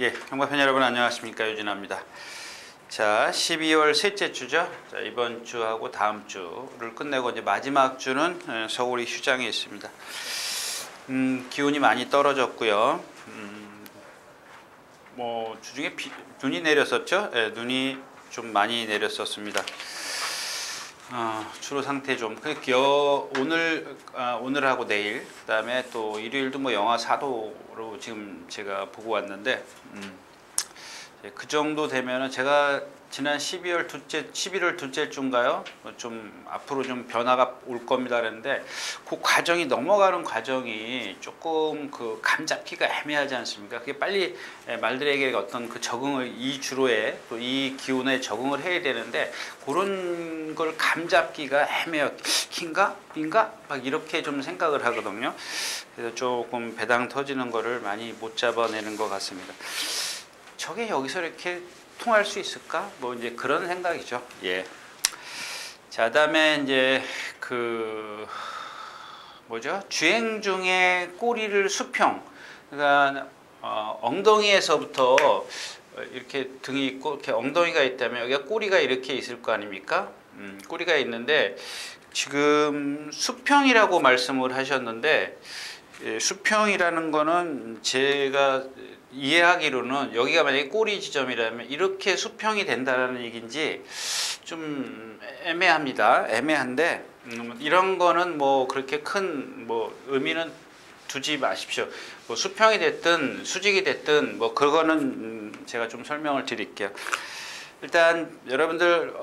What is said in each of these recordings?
예, 형마편 여러분 안녕하십니까, 유진아입니다. 자, 12월 셋째 주죠. 자, 이번 주하고 다음 주를 끝내고 이제 마지막 주는 서울이 휴장에 있습니다. 기온이 많이 떨어졌고요. 뭐 주중에 눈이 내렸었죠. 예, 눈이 좀 많이 내렸었습니다. 주로 상태 좀 오늘하고 내일, 그다음에 또 일요일도 뭐 영하 4도로 지금 제가 보고 왔는데 그 정도 되면은 제가 지난 11월 둘째 주인가요? 좀 앞으로 좀 변화가 올 겁니다 그랬는데 그 과정이 넘어가는 과정이 조금 그 감 잡기가 애매하지 않습니까? 그게 빨리 말들에게 어떤 그 적응을 이 주로에 또 이 기온에 적응을 해야 되는데 그런 걸 감 잡기가 애매해요. 긴가? 빈가? 막 이렇게 좀 생각을 하거든요. 그래서 조금 배당 터지는 거를 많이 못 잡아내는 것 같습니다. 저게 여기서 이렇게 통할 수 있을까? 뭐 이제 그런 생각이죠. 예. 자, 그다음에 이제 주행 중에 꼬리를 수평. 그러니까 엉덩이에서부터 이렇게 등이 있고 이렇게 엉덩이가 있다면 여기가 꼬리가 이렇게 있을 거 아닙니까? 꼬리가 있는데 지금 수평이라고 말씀을 하셨는데 수평이라는 거는 제가 이해하기로는 여기가 만약에 꼬리 지점이라면 이렇게 수평이 된다는 얘기인지 좀 애매합니다. 애매한데 이런 거는 뭐 그렇게 큰 뭐 의미는 두지 마십시오. 뭐 수평이 됐든 수직이 됐든 뭐 그거는 제가 좀 설명을 드릴게요. 일단 여러분들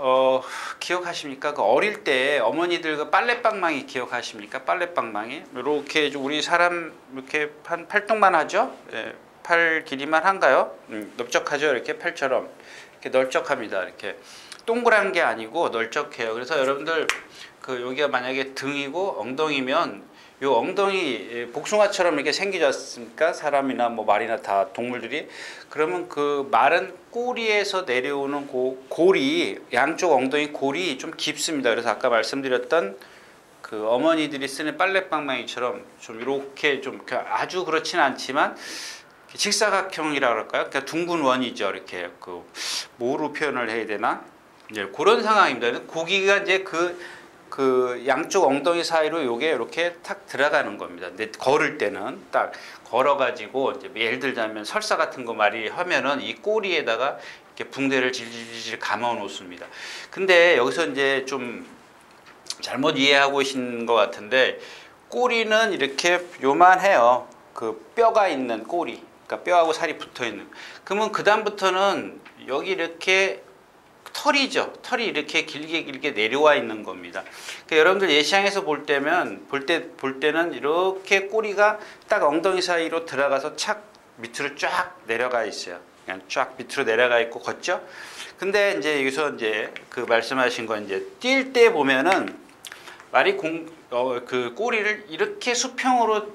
기억하십니까? 그 어릴 때 어머니들 그 빨래방망이 기억하십니까? 빨래방망이 이렇게 우리 사람 이렇게 한 팔뚝만 하죠? 예, 팔 길이만 한가요? 넓적하죠? 이렇게 팔처럼 이렇게 널쩍합니다. 이렇게 동그란 게 아니고 널쩍해요. 그래서 여러분들 그 여기가 만약에 등이고 엉덩이면 요 엉덩이 복숭아처럼 이렇게 생기지 않습니까? 사람이나 뭐 말이나 다 동물들이. 그러면 그 마른 꼬리에서 내려오는 골이 양쪽 엉덩이 골이 좀 깊습니다. 그래서 아까 말씀드렸던 그 어머니들이 쓰는 빨래방망이처럼 좀 이렇게 좀 아주 그렇지는 않지만 직사각형이라 그럴까요? 그러니까 둥근 원이죠. 이렇게 그 뭐로 표현을 해야 되나? 네, 그런 상황입니다. 고기가 이제 그 양쪽 엉덩이 사이로 요게 이렇게 탁 들어가는 겁니다. 근데 걸을 때는 딱 걸어가지고 이제 예를 들자면 설사 같은 거 말이 하면은 이 꼬리에다가 이렇게 붕대를 질질질 감아 놓습니다. 근데 여기서 이제 좀 잘못 이해하고 계신 것 같은데 꼬리는 이렇게 요만해요. 그 뼈가 있는 꼬리. 그러니까 뼈하고 살이 붙어 있는. 그러면 그 다음부터는 여기 이렇게 털이죠. 털이 이렇게 길게 내려와 있는 겁니다. 그러니까 여러분들 예시장에서 볼 때는 이렇게 꼬리가 딱 엉덩이 사이로 들어가서 착 밑으로 쫙 내려가 있어요. 그냥 쫙 밑으로 내려가 있고 걷죠. 근데 이제 여기서 이제 그 말씀하신 건 이제 뛸 때 보면은 말이 그 꼬리를 이렇게 수평으로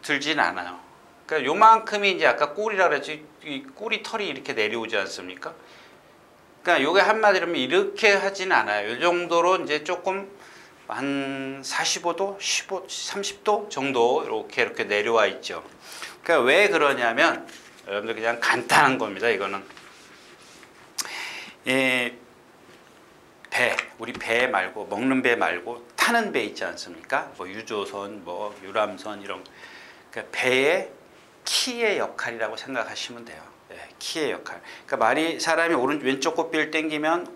들진 않아요. 그러니까 요만큼이 이제 아까 꼬리라 그랬지, 이 꼬리 털이 이렇게 내려오지 않습니까? 그러니까 요게 한마디로 이렇게 하진 않아요. 이 정도로 이제 조금 한 45도, 30도 정도 이렇게 내려와 있죠. 그러니까 왜 그러냐면 여러분들 그냥 간단한 겁니다. 이거는 우리 배 말고 먹는 배 말고 타는 배 있지 않습니까? 뭐 유조선, 뭐 유람선 이런. 그러니까 배의 키의 역할이라고 생각하시면 돼요. 키의 역할. 그러니까 사람이 왼쪽 고삐를 당기면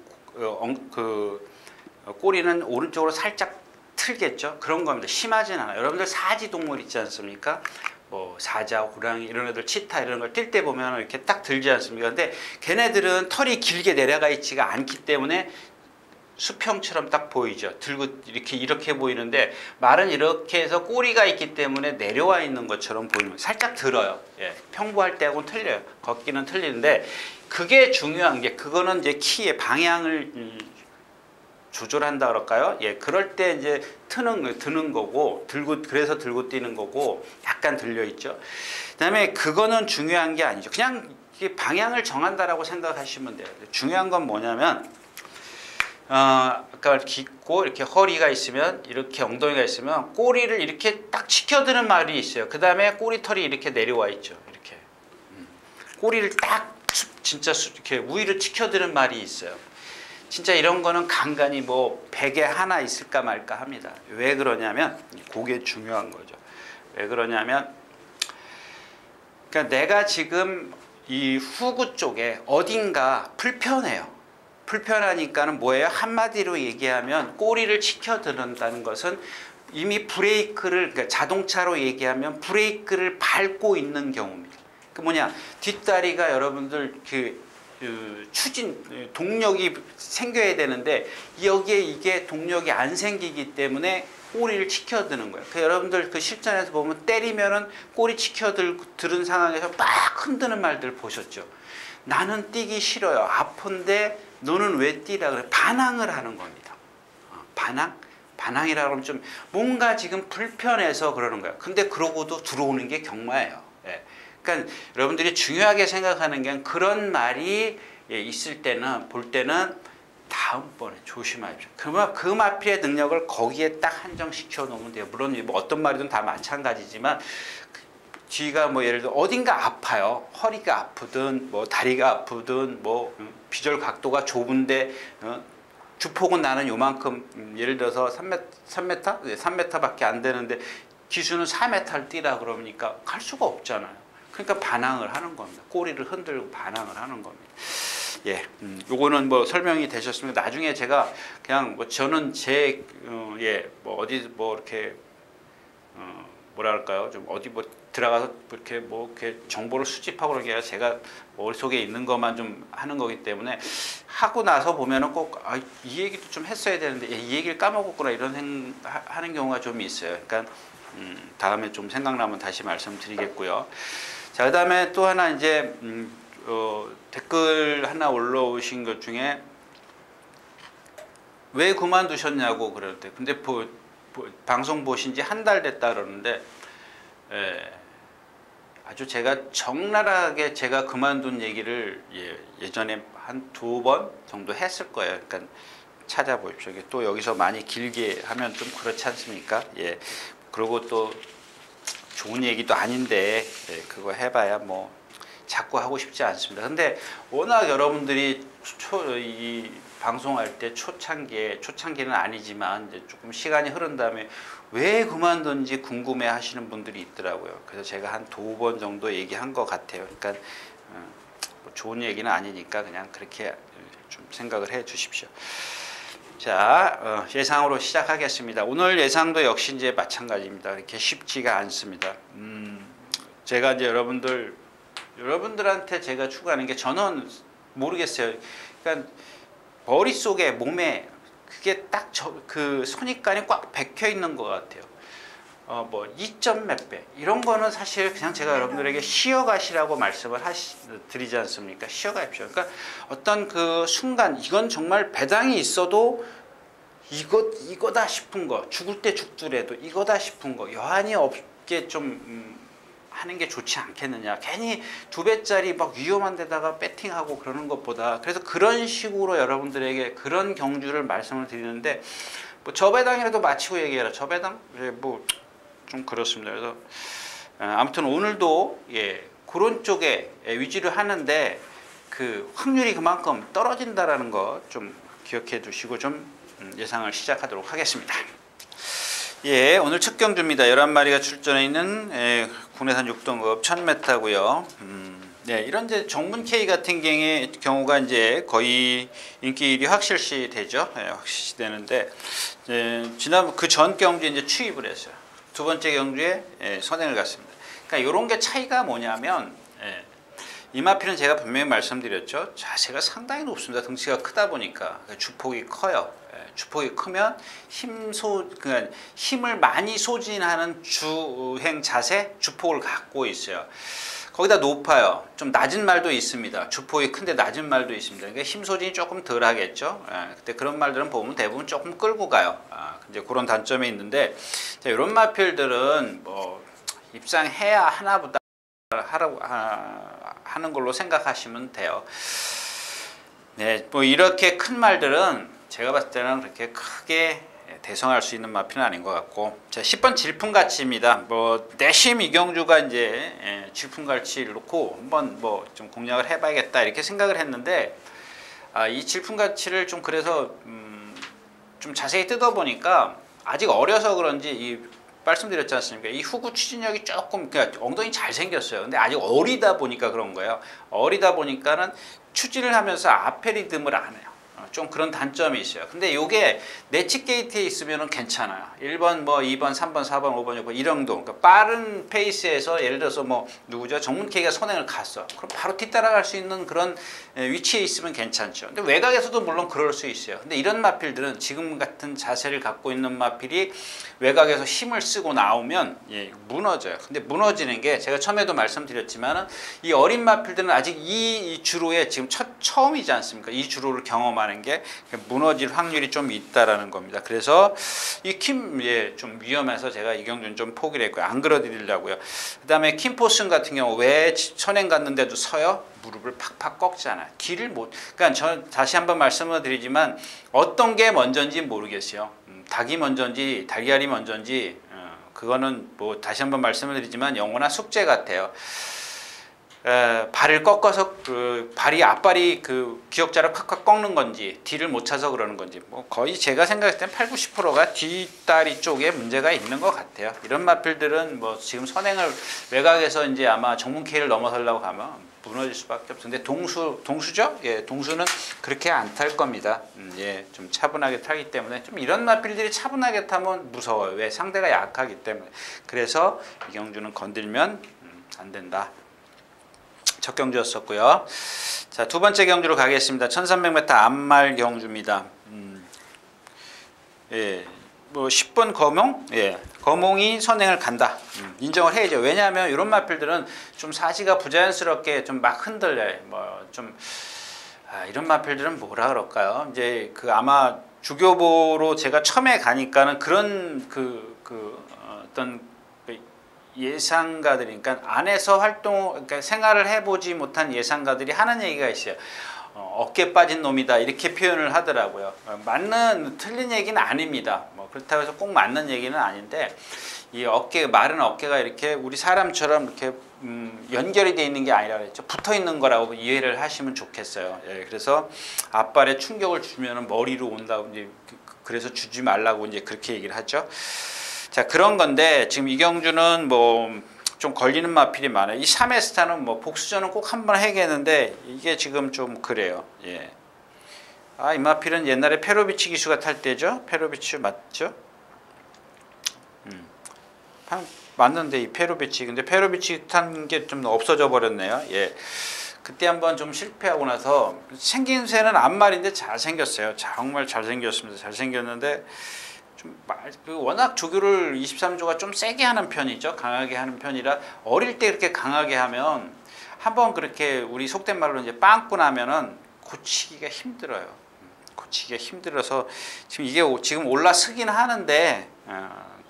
꼬리는 오른쪽으로 살짝 틀겠죠. 그런 겁니다. 심하진 않아요. 여러분들 사지 동물 있지 않습니까? 뭐 사자, 호랑이 이런 애들, 치타 이런 걸 뛸 때 보면 이렇게 딱 들지 않습니까? 근데 걔네들은 털이 길게 내려가 있지가 않기 때문에 수평처럼 딱 보이죠. 들고 이렇게 보이는데 말은 이렇게 해서 꼬리가 있기 때문에 내려와 있는 것처럼 보이는, 살짝 들어요. 예, 평보할 때하고는 틀려요. 걷기는 틀리는데 그게 중요한 게, 그거는 이제 키의 방향을 조절한다 그럴까요? 예, 그럴 때 이제 드는 거고, 그래서 들고 뛰는 거고, 약간 들려 있죠. 그다음에 그거는 중요한 게 아니죠. 그냥 방향을 정한다라고 생각하시면 돼요. 중요한 건 뭐냐면 아까 깊고 이렇게 허리가 있으면, 이렇게 엉덩이가 있으면 꼬리를 이렇게 딱 치켜드는 말이 있어요. 그 다음에 꼬리털이 이렇게 내려와 있죠. 이렇게. 꼬리를 딱 진짜 이렇게 우위를 치켜드는 말이 있어요. 진짜 이런 거는 간간이 뭐 100에 하나 있을까 말까 합니다. 왜 그러냐면 그게 중요한 거죠. 왜 그러냐면 그러니까 내가 지금 이 후구 쪽에 어딘가 불편해요. 불편하니까는 뭐예요? 한마디로 얘기하면 꼬리를 치켜드는다는 것은 이미 브레이크를, 그러니까 자동차로 얘기하면 브레이크를 밟고 있는 경우입니다. 그 뭐냐, 뒷다리가 여러분들 추진 동력이 생겨야 되는데 여기에 이게 동력이 안 생기기 때문에 꼬리를 치켜드는 거예요. 그 여러분들 그 실전에서 보면 때리면은 꼬리 치켜들은 상황에서 막 흔드는 말들 보셨죠? 나는 뛰기 싫어요. 아픈데 너는 왜 뛰라 그래? 반항을 하는 겁니다. 반항? 반항이라고 하면 좀 뭔가 지금 불편해서 그러는 거예요. 근데 그러고도 들어오는 게 경마예요. 예. 그러니까 여러분들이 중요하게 생각하는 게 그런 말이 있을 때는, 볼 때는 다음번에 조심하십시오. 그 마필의 능력을 거기에 딱 한정시켜 놓으면 돼요. 물론 뭐 어떤 말이든 다 마찬가지지만 뒤가 뭐 예를 들어 어딘가 아파요. 허리가 아프든 뭐 다리가 아프든 뭐 비절 각도가 좁은데 주폭은 나는 요만큼 예를 들어서 3m? 네, 3m밖에 안 되는데 기수는 4m를 뛰라 그러니까 갈 수가 없잖아요. 그러니까 반항을 하는 겁니다. 꼬리를 흔들고 반항을 하는 겁니다. 예, 요거는 뭐 설명이 되셨습니다. 나중에 제가 그냥 뭐 저는 뭐 어디 뭐 이렇게 뭐랄까요, 좀 어디 뭐 들어가서 이렇게 정보를 수집하고 그런 게 아니라 제가 머릿속에 있는 것만 좀 하는 거기 때문에 하고 나서 보면은 꼭 이 얘기도 좀 했어야 되는데 이 얘기를 까먹었구나 이런 하는 경우가 좀 있어요. 그러니까 다음에 좀 생각나면 다시 말씀드리겠고요. 자, 그다음에 또 하나 이제 댓글 하나 올라오신 것 중에 왜 그만두셨냐고 그럴 때, 근데 방송 보신 지 한 달 됐다 그러는데 아주 제가 적나라하게 제가 그만둔 얘기를 예전에 한 2번 정도 했을 거예요. 그러니까 찾아보십시오. 또 여기서 많이 길게 하면 좀 그렇지 않습니까? 예. 그리고 또 좋은 얘기도 아닌데 그거 해봐야 뭐 자꾸 하고 싶지 않습니다. 근데 워낙 여러분들이 이 방송할 때 초창기는 아니지만 이제 조금 시간이 흐른 다음에 왜 그만둔지 궁금해 하시는 분들이 있더라고요. 그래서 제가 한 2번 정도 얘기한 것 같아요. 그러니까 뭐 좋은 얘기는 아니니까 그냥 그렇게 좀 생각을 해 주십시오. 자, 예상으로 시작하겠습니다. 오늘 예상도 역시 이제 마찬가지입니다. 이렇게 쉽지가 않습니다. 제가 이제 여러분들한테 제가 추구하는 게 저는 모르겠어요. 그러니까 머릿속에 몸에 그게 딱 그 선입관이 꽉 박혀 있는 것 같아요. 뭐 2점 몇 배 이런 거는 사실 그냥 제가 여러분들에게 쉬어가시라고 말씀을 드리지 않습니까? 쉬어가십시오. 그러니까 어떤 그 순간 이건 정말 배당이 있어도 이거다 싶은 거, 죽을 때 죽더라도 이거다 싶은 거 여한이 없게 좀 하는 게 좋지 않겠느냐. 괜히 2배짜리 막 위험한 데다가 배팅하고 그러는 것보다, 그래서 그런 식으로 여러분들에게 그런 경주를 말씀을 드리는데, 뭐 저배당이라도 마치고 얘기해라. 저배당? 뭐 좀 그렇습니다. 그래서 아무튼 오늘도 그런 쪽에 위주를 하는데 그 확률이 그만큼 떨어진다라는 거 좀 기억해 두시고 좀 예상을 시작하도록 하겠습니다. 예, 오늘 첫 경주입니다. 11마리가 출전해 있는 국내산 6등급 1000m고요. 이런 이제 정문 K 같은 경우가 이제 거의 인기 1위 확실시 되죠. 확실시 되는데, 지난 그 전 경주에 이제 추입을 했어요. 두 번째 경주에 선행을 갔습니다. 그러니까 이런 게 차이가 뭐냐면, 이마필은 제가 분명히 말씀드렸죠. 자세가 상당히 높습니다. 등치가 크다 보니까 주폭이 커요. 주폭이 크면 그러니까 힘을 많이 소진하는 주행 자세, 주폭을 갖고 있어요. 거기다 높아요. 좀 낮은 말도 있습니다. 주폭이 큰데 낮은 말도 있습니다. 그러니까 힘 소진이 조금 덜 하겠죠. 근데 그런 말들은 보면 대부분 조금 끌고 가요. 근데 그런 단점이 있는데, 자, 이런 마필들은 뭐 입상해야 하나보다 하는 걸로 생각하시면 돼요. 네, 뭐 이렇게 큰 말들은 제가 봤을 때는 그렇게 크게 대성할 수 있는 마필은 아닌 것 같고. 자, 10번 질풍가치입니다. 뭐 내심 이경주가 이제 질풍가치를 놓고 한번 뭐 좀 공략을 해봐야겠다 이렇게 생각을 했는데, 이 질풍가치를 좀 그래서 좀 자세히 뜯어보니까 아직 어려서 그런지 말씀드렸지 않습니까? 이 후구 추진력이 조금, 그러니까 엉덩이 잘 생겼어요. 근데 아직 어리다 보니까 그런 거예요. 어리다 보니까는 추진을 하면서 앞에 리듬을 안 해요. 좀 그런 단점이 있어요. 근데 이게 내치 게이트에 있으면 괜찮아요. 1번, 뭐 2번, 3번, 4번, 5번, 6번 이 정도. 그러니까 빠른 페이스에서 예를 들어서 뭐 누구죠? 정문케이가 선행을 갔어. 그럼 바로 뒤따라갈 수 있는 그런 위치에 있으면 괜찮죠. 근데 외곽에서도 물론 그럴 수 있어요. 근데 이런 마필들은 지금 같은 자세를 갖고 있는 마필이 외곽에서 힘을 쓰고 나오면 무너져요. 근데 무너지는 게 제가 처음에도 말씀드렸지만은 이 어린 마필들은 아직 이 주로에 지금 처음이지 않습니까? 이 주로를 경험하는 게 무너질 확률이 좀 있다라는 겁니다. 그래서 이 좀 위험해서 제가 이경준 좀 포기를 했고요. 안 그려드리려고요. 그 다음에 킴포슨 같은 경우 왜 선행 갔는데도 서요? 무릎을 팍팍 꺾잖아요. 길을 못. 그러니까 저 다시 한번 말씀을 드리지만 어떤 게 먼저인지 모르겠어요. 닭이 먼저인지 달걀이 먼저인지 그거는 뭐 다시 한번 말씀을 드리지만 영원한 숙제 같아요. 발을 꺾어서 발이 앞발이 기역자를 콱콱 꺾는 건지 뒤를 못 차서 그러는 건지 뭐 거의 제가 생각했을 땐 80~90%가 뒷다리 쪽에 문제가 있는 것 같아요. 이런 마필들은 뭐 지금 선행을 외곽에서 이제 아마 정문케이를 넘어서려고 하면 무너질 수밖에 없어요. 근데 동수죠? 예, 동수는 그렇게 안 탈 겁니다. 예, 좀 차분하게 타기 때문에 좀 이런 마필들이 차분하게 타면 무서워요. 왜? 상대가 약하기 때문에. 그래서 이경주는 건들면 안 된다. 첫 경주였었고요. 자, 두 번째 경주로 가겠습니다. 1300m 앞말 경주입니다. 예, 뭐 10번 거몽? 예, 거몽이 선행을 간다. 인정을 해야죠. 왜냐하면 이런 마필들은 좀 사지가 부자연스럽게 좀 막 흔들려요. 뭐 좀 이런 마필들은 뭐라 그럴까요? 이제 아마 주교보로 제가 처음에 가니까는 그런 어떤 예상가들이, 그러니까 안에서 그러니까 생활을 해보지 못한 예상가들이 하는 얘기가 있어요. 어깨 빠진 놈이다 이렇게 표현을 하더라고요. 틀린 얘기는 아닙니다. 뭐 그렇다고 해서 꼭 맞는 얘기는 아닌데, 이 마른 어깨가 이렇게 우리 사람처럼 이렇게 연결이 되어 있는 게 아니라 그랬죠. 붙어 있는 거라고 이해를 하시면 좋겠어요. 예, 그래서 앞발에 충격을 주면 머리로 온다고 이제 그래서 주지 말라고 이제 그렇게 얘기를 하죠. 자, 그런 건데 지금 이경주는 뭐 좀 걸리는 마필이 많아요. 이 3회 스타는 뭐 복수전은 꼭 한번 해야겠는데 이게 지금 좀 그래요. 예. 이 마필은 옛날에 페로비치 기수가 탈 때죠. 페로비치 맞죠? 맞는데 이 페로비치, 근데 페로비치 탄 게 좀 없어져 버렸네요. 예. 그때 한번 좀 실패하고 나서 생긴 새는 앞말인데 잘생겼어요. 정말 잘생겼습니다. 잘생겼는데 워낙 조교를 23조가 좀 세게 하는 편이죠. 강하게 하는 편이라 어릴 때 그렇게 강하게 하면 한번 그렇게 우리 속된 말로 이제 빵꾸 나면은 고치기가 힘들어요. 고치기가 힘들어서 지금 이게 지금 올라서긴 하는데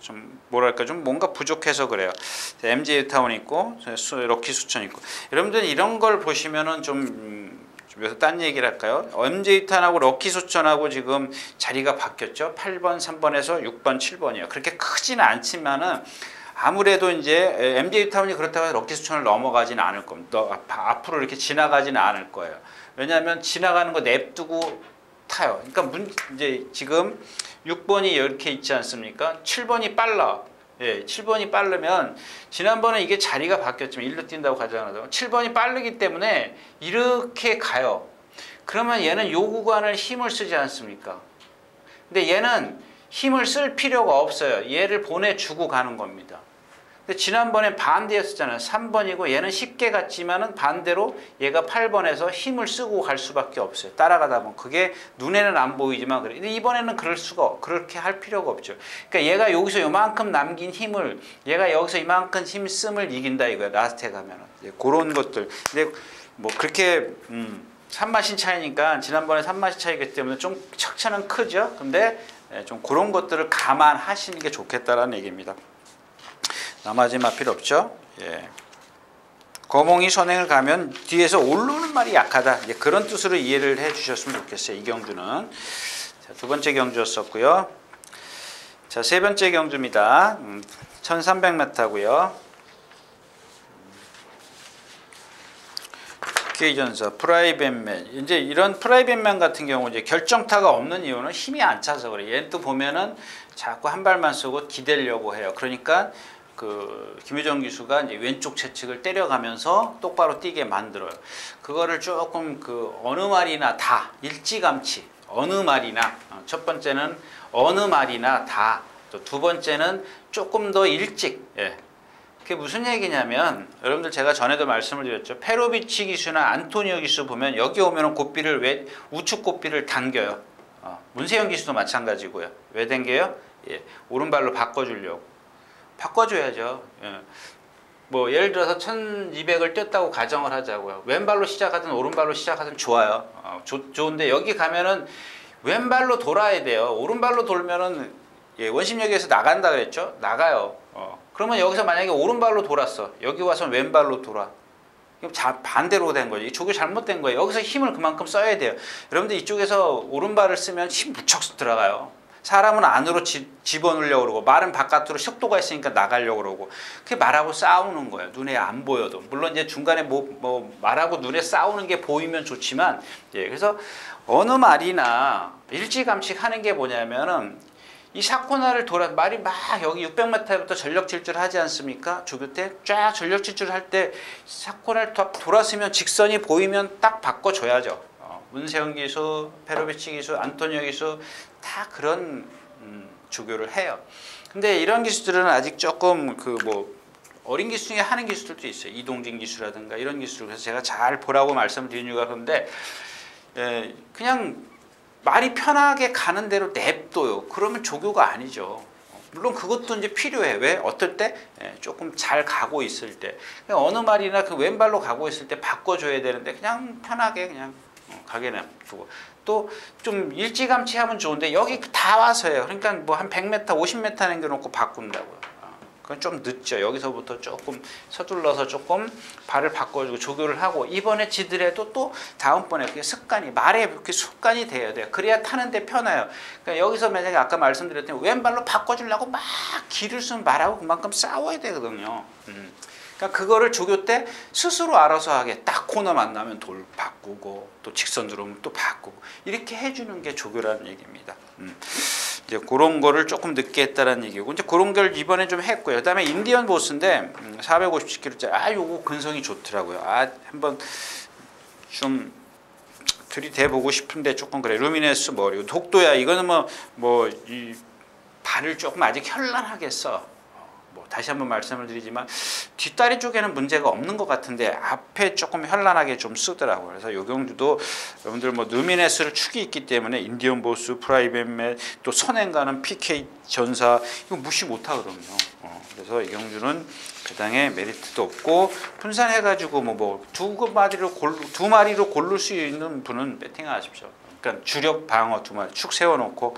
좀 뭐랄까 좀 뭔가 부족해서 그래요. MJ 타운 있고 럭키 수천 있고, 여러분들 이런 걸 보시면은 좀 여기서 딴 얘기를 할까요? MJ 탄하고 럭키 수천하고 지금 자리가 바뀌었죠. 8번, 3번에서 6번, 7번이에요. 그렇게 크지는 않지만은 아무래도 이제 MJ 타운이 그렇다고 해서 럭키 수천을 넘어가지는 않을 겁니다. 앞으로 이렇게 지나가지는 않을 거예요. 왜냐하면 지나가는 거 냅두고 타요. 그러니까 이제 지금 6번이 이렇게 있지 않습니까? 7번이 빨라. 예, 7번이 빠르면 지난번에 이게 자리가 바뀌었지만 1로 뛴다고 가정하죠. 7번이 빠르기 때문에 이렇게 가요. 그러면 얘는 요 구간을 힘을 쓰지 않습니까? 근데 얘는 힘을 쓸 필요가 없어요. 얘를 보내주고 가는 겁니다. 근데 지난번에 반대였었잖아요. 3번이고 얘는 쉽게 갔지만은 반대로 얘가 8번에서 힘을 쓰고 갈 수밖에 없어요. 따라가다 보면 그게 눈에는 안 보이지만 그래. 근데 이번에는 그렇게 할 필요가 없죠. 그러니까 얘가 여기서 요만큼 남긴 힘을 얘가 여기서 이만큼 힘 씀을 이긴다 이거야. 라스트에 가면은 그런 것들. 근데 뭐 그렇게 3마신 차이니까 지난번에 3마신 차이기 때문에 좀 척차는 크죠. 근데 좀 그런 것들을 감안하시는 게 좋겠다라는 얘기입니다. 나머지 말 필요 없죠. 예. 거몽이 선행을 가면 뒤에서 올라오는 말이 약하다. 이제 그런 뜻으로 이해를 해주셨으면 좋겠어요. 이 경주는. 자, 두 번째 경주였었고요. 자, 세 번째 경주입니다. 1300m고요. K전사, 프라이빗맨. 이제 이런 프라이빗맨 같은 경우 이제 결정타가 없는 이유는 힘이 안 차서 그래. 얘는 또 보면은 자꾸 한 발만 쏘고 기대려고 해요. 그러니까 그 김유정 기수가 이제 왼쪽 채측을 때려가면서 똑바로 뛰게 만들어요. 그거를 조금 그 어느 말이나 다 일찌감치 어느 말이나 첫 번째는 어느 말이나 다, 또 두 번째는 조금 더 일찍. 예. 그게 무슨 얘기냐면 여러분들 제가 전에도 말씀을 드렸죠. 페로비치 기수나 안토니오 기수 보면 여기 오면은 고삐를 왜 우측 고삐를 당겨요. 문세영 기수도 마찬가지고요. 왜 당겨요? 예. 오른발로 바꿔주려고. 바꿔줘야죠. 예. 뭐 예를 들어서 1200을 뛰었다고 가정을 하자고요. 왼발로 시작하든 오른발로 시작하든 좋아요. 좋은데 여기 가면은 왼발로 돌아야 돼요. 오른발로 돌면은 예, 원심력에서 나간다 그랬죠? 나가요. 그러면 여기서 만약에 오른발로 돌았어. 여기 와서 왼발로 돌아. 반대로 된 거지. 조교 잘못된 거예요. 여기서 힘을 그만큼 써야 돼요. 여러분들 이쪽에서 오른발을 쓰면 힘 무척 들어가요. 사람은 안으로 집어넣으려고 그러고 말은 바깥으로 속도가 있으니까 나가려고 그러고 그게 말하고 싸우는 거예요. 눈에 안 보여도. 물론 이제 중간에 뭐 말하고 눈에 싸우는 게 보이면 좋지만 예, 그래서 어느 말이나 일찌감치 하는 게 뭐냐면은 이 사코나를 말이 막 여기 600m부터 전력 질주를 하지 않습니까? 조교 때 쫙 전력 질주를 할 때 사코나를 돌았으면 직선이 보이면 딱 바꿔줘야죠. 문세영 기수, 페로비치 기수, 안토니오 기수 다 그런 조교를 해요. 근데 이런 기수들은 아직 조금 그 뭐 어린 기수 중에 하는 기수들도 있어요. 이동진 기수라든가 이런 기수들. 그래서 제가 잘 보라고 말씀드리는 이유가 그런데 그냥 말이 편하게 가는 대로 냅둬요. 그러면 조교가 아니죠. 물론 그것도 이제 필요해. 왜? 어떨 때? 조금 잘 가고 있을 때. 어느 말이나 그 왼발로 가고 있을 때 바꿔줘야 되는데 그냥 편하게 그냥 가게 냅두고. 또 좀 일찌감치 하면 좋은데 여기 다 와서요. 그러니까 뭐 한 100m, 50m 남겨놓고 바꾼다고요. 그건 좀 늦죠. 여기서부터 조금 서둘러서 조금 발을 바꿔주고 조교를 하고 이번에 지더라도 또 다음번에 그게 습관이 말에 그렇게 습관이 돼야 돼요. 그래야 타는데 편해요. 그러니까 여기서 만약에 아까 말씀드렸더니 왼발로 바꿔주려고 막 기를 쓰면 말하고 그만큼 싸워야 되거든요. 그러니까 그거를 조교 때 스스로 알아서 하게 딱 코너 만나면 돌 바꾸고 또 직선 들어오면 또 바꾸고 이렇게 해주는 게 조교라는 얘기입니다. 이제 그런 거를 조금 늦게 했다라는 얘기고 이제 그런 걸 이번에 좀 했고요. 그다음에 인디언 보스인데 457kg짜리 요거 근성이 좋더라고요. 한번 좀 들이대보고 싶은데 조금 그래. 루미네스 머리 독도야. 이거는 뭐 이 발을 조금 아직 현란하게 써. 다시 한번 말씀을 드리지만 뒷다리 쪽에는 문제가 없는 것 같은데 앞에 조금 현란하게 좀 쓰더라고요. 그래서 이 경주도 여러분들 뭐 누미네스를 축이 있기 때문에 인디언 보스, 프라이빗맨, 또 선행가는 PK 전사 이거 무시 못하거든요. 그래서 이 경주는 배당에 메리트도 없고 분산해가지고 두 마리로 고를 수 있는 분은 배팅하십시오. 그러니까 주력 방어 2마리 축 세워놓고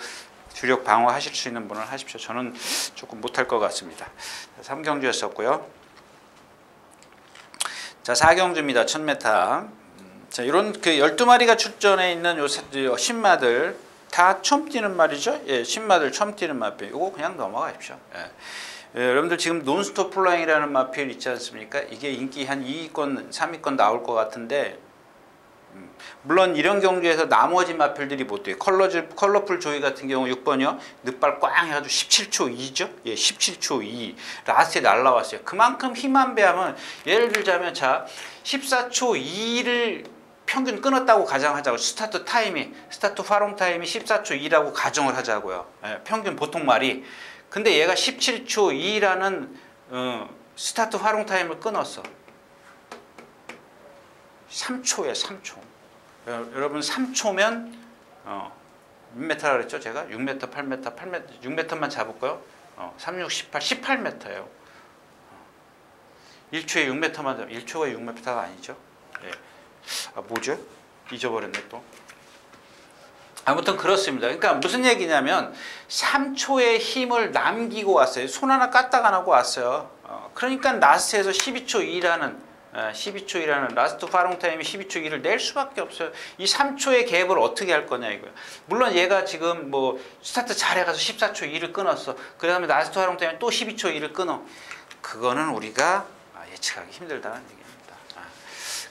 주력 방어하실 수 있는 분을 하십시오. 저는 조금 못할 것 같습니다. 3경주였었고요. 자, 4경주입니다. 1000m. 자, 이런 그 12마리가 출전해 있는 요 신마들 다 처음 뛰는 말이죠. 예, 신마들 처음 뛰는 마필. 이거 그냥 넘어가십시오. 예, 여러분들 지금 논스톱 플라잉이라는 마필 있지 않습니까? 이게 인기 한 2위권, 3위권 나올 것 같은데 물론 이런 경주에서 나머지 마필들이 못 돼요. 컬러풀 조이 같은 경우 6번이요. 늑발 꽝 해가지고 17초 2죠. 예, 17초 2. 라스트에 날라왔어요. 그만큼 힘한 배하면 예를 들자면 자 14초 2를 평균 끊었다고 가정하자고 스타트 활용 타임이 14초 2라고 가정을 하자고요. 예, 평균 보통 말이. 근데 얘가 17초 2라는 스타트 활용 타임을 끊었어. 3초에 3초. 여러분 3초면 몇 메타라 그랬죠? 제가 6m, 8m, 6m만 잡을까요? 3, 6, 18, 18m예요. 1초에 6m만 잡으면 1초가 6m가 아니죠? 예. 뭐죠? 잊어버렸네 또. 아무튼 그렇습니다. 그러니까 무슨 얘기냐면 3초의 힘을 남기고 왔어요. 손 하나 까딱 안 하고 왔어요. 그러니까 라스트에서 12초 2라는 12초이라는 라스트 파롱 타임이 12초기를 낼 수밖에 없어요. 이 3초의 갭을 어떻게 할 거냐 이거예요. 물론 얘가 지금 뭐 스타트 잘해가서 14초 2를 끊었어. 그 다음에 라스트 파롱 타임에 또 12초 2를 끊어. 그거는 우리가 예측하기 힘들다는 얘기입니다.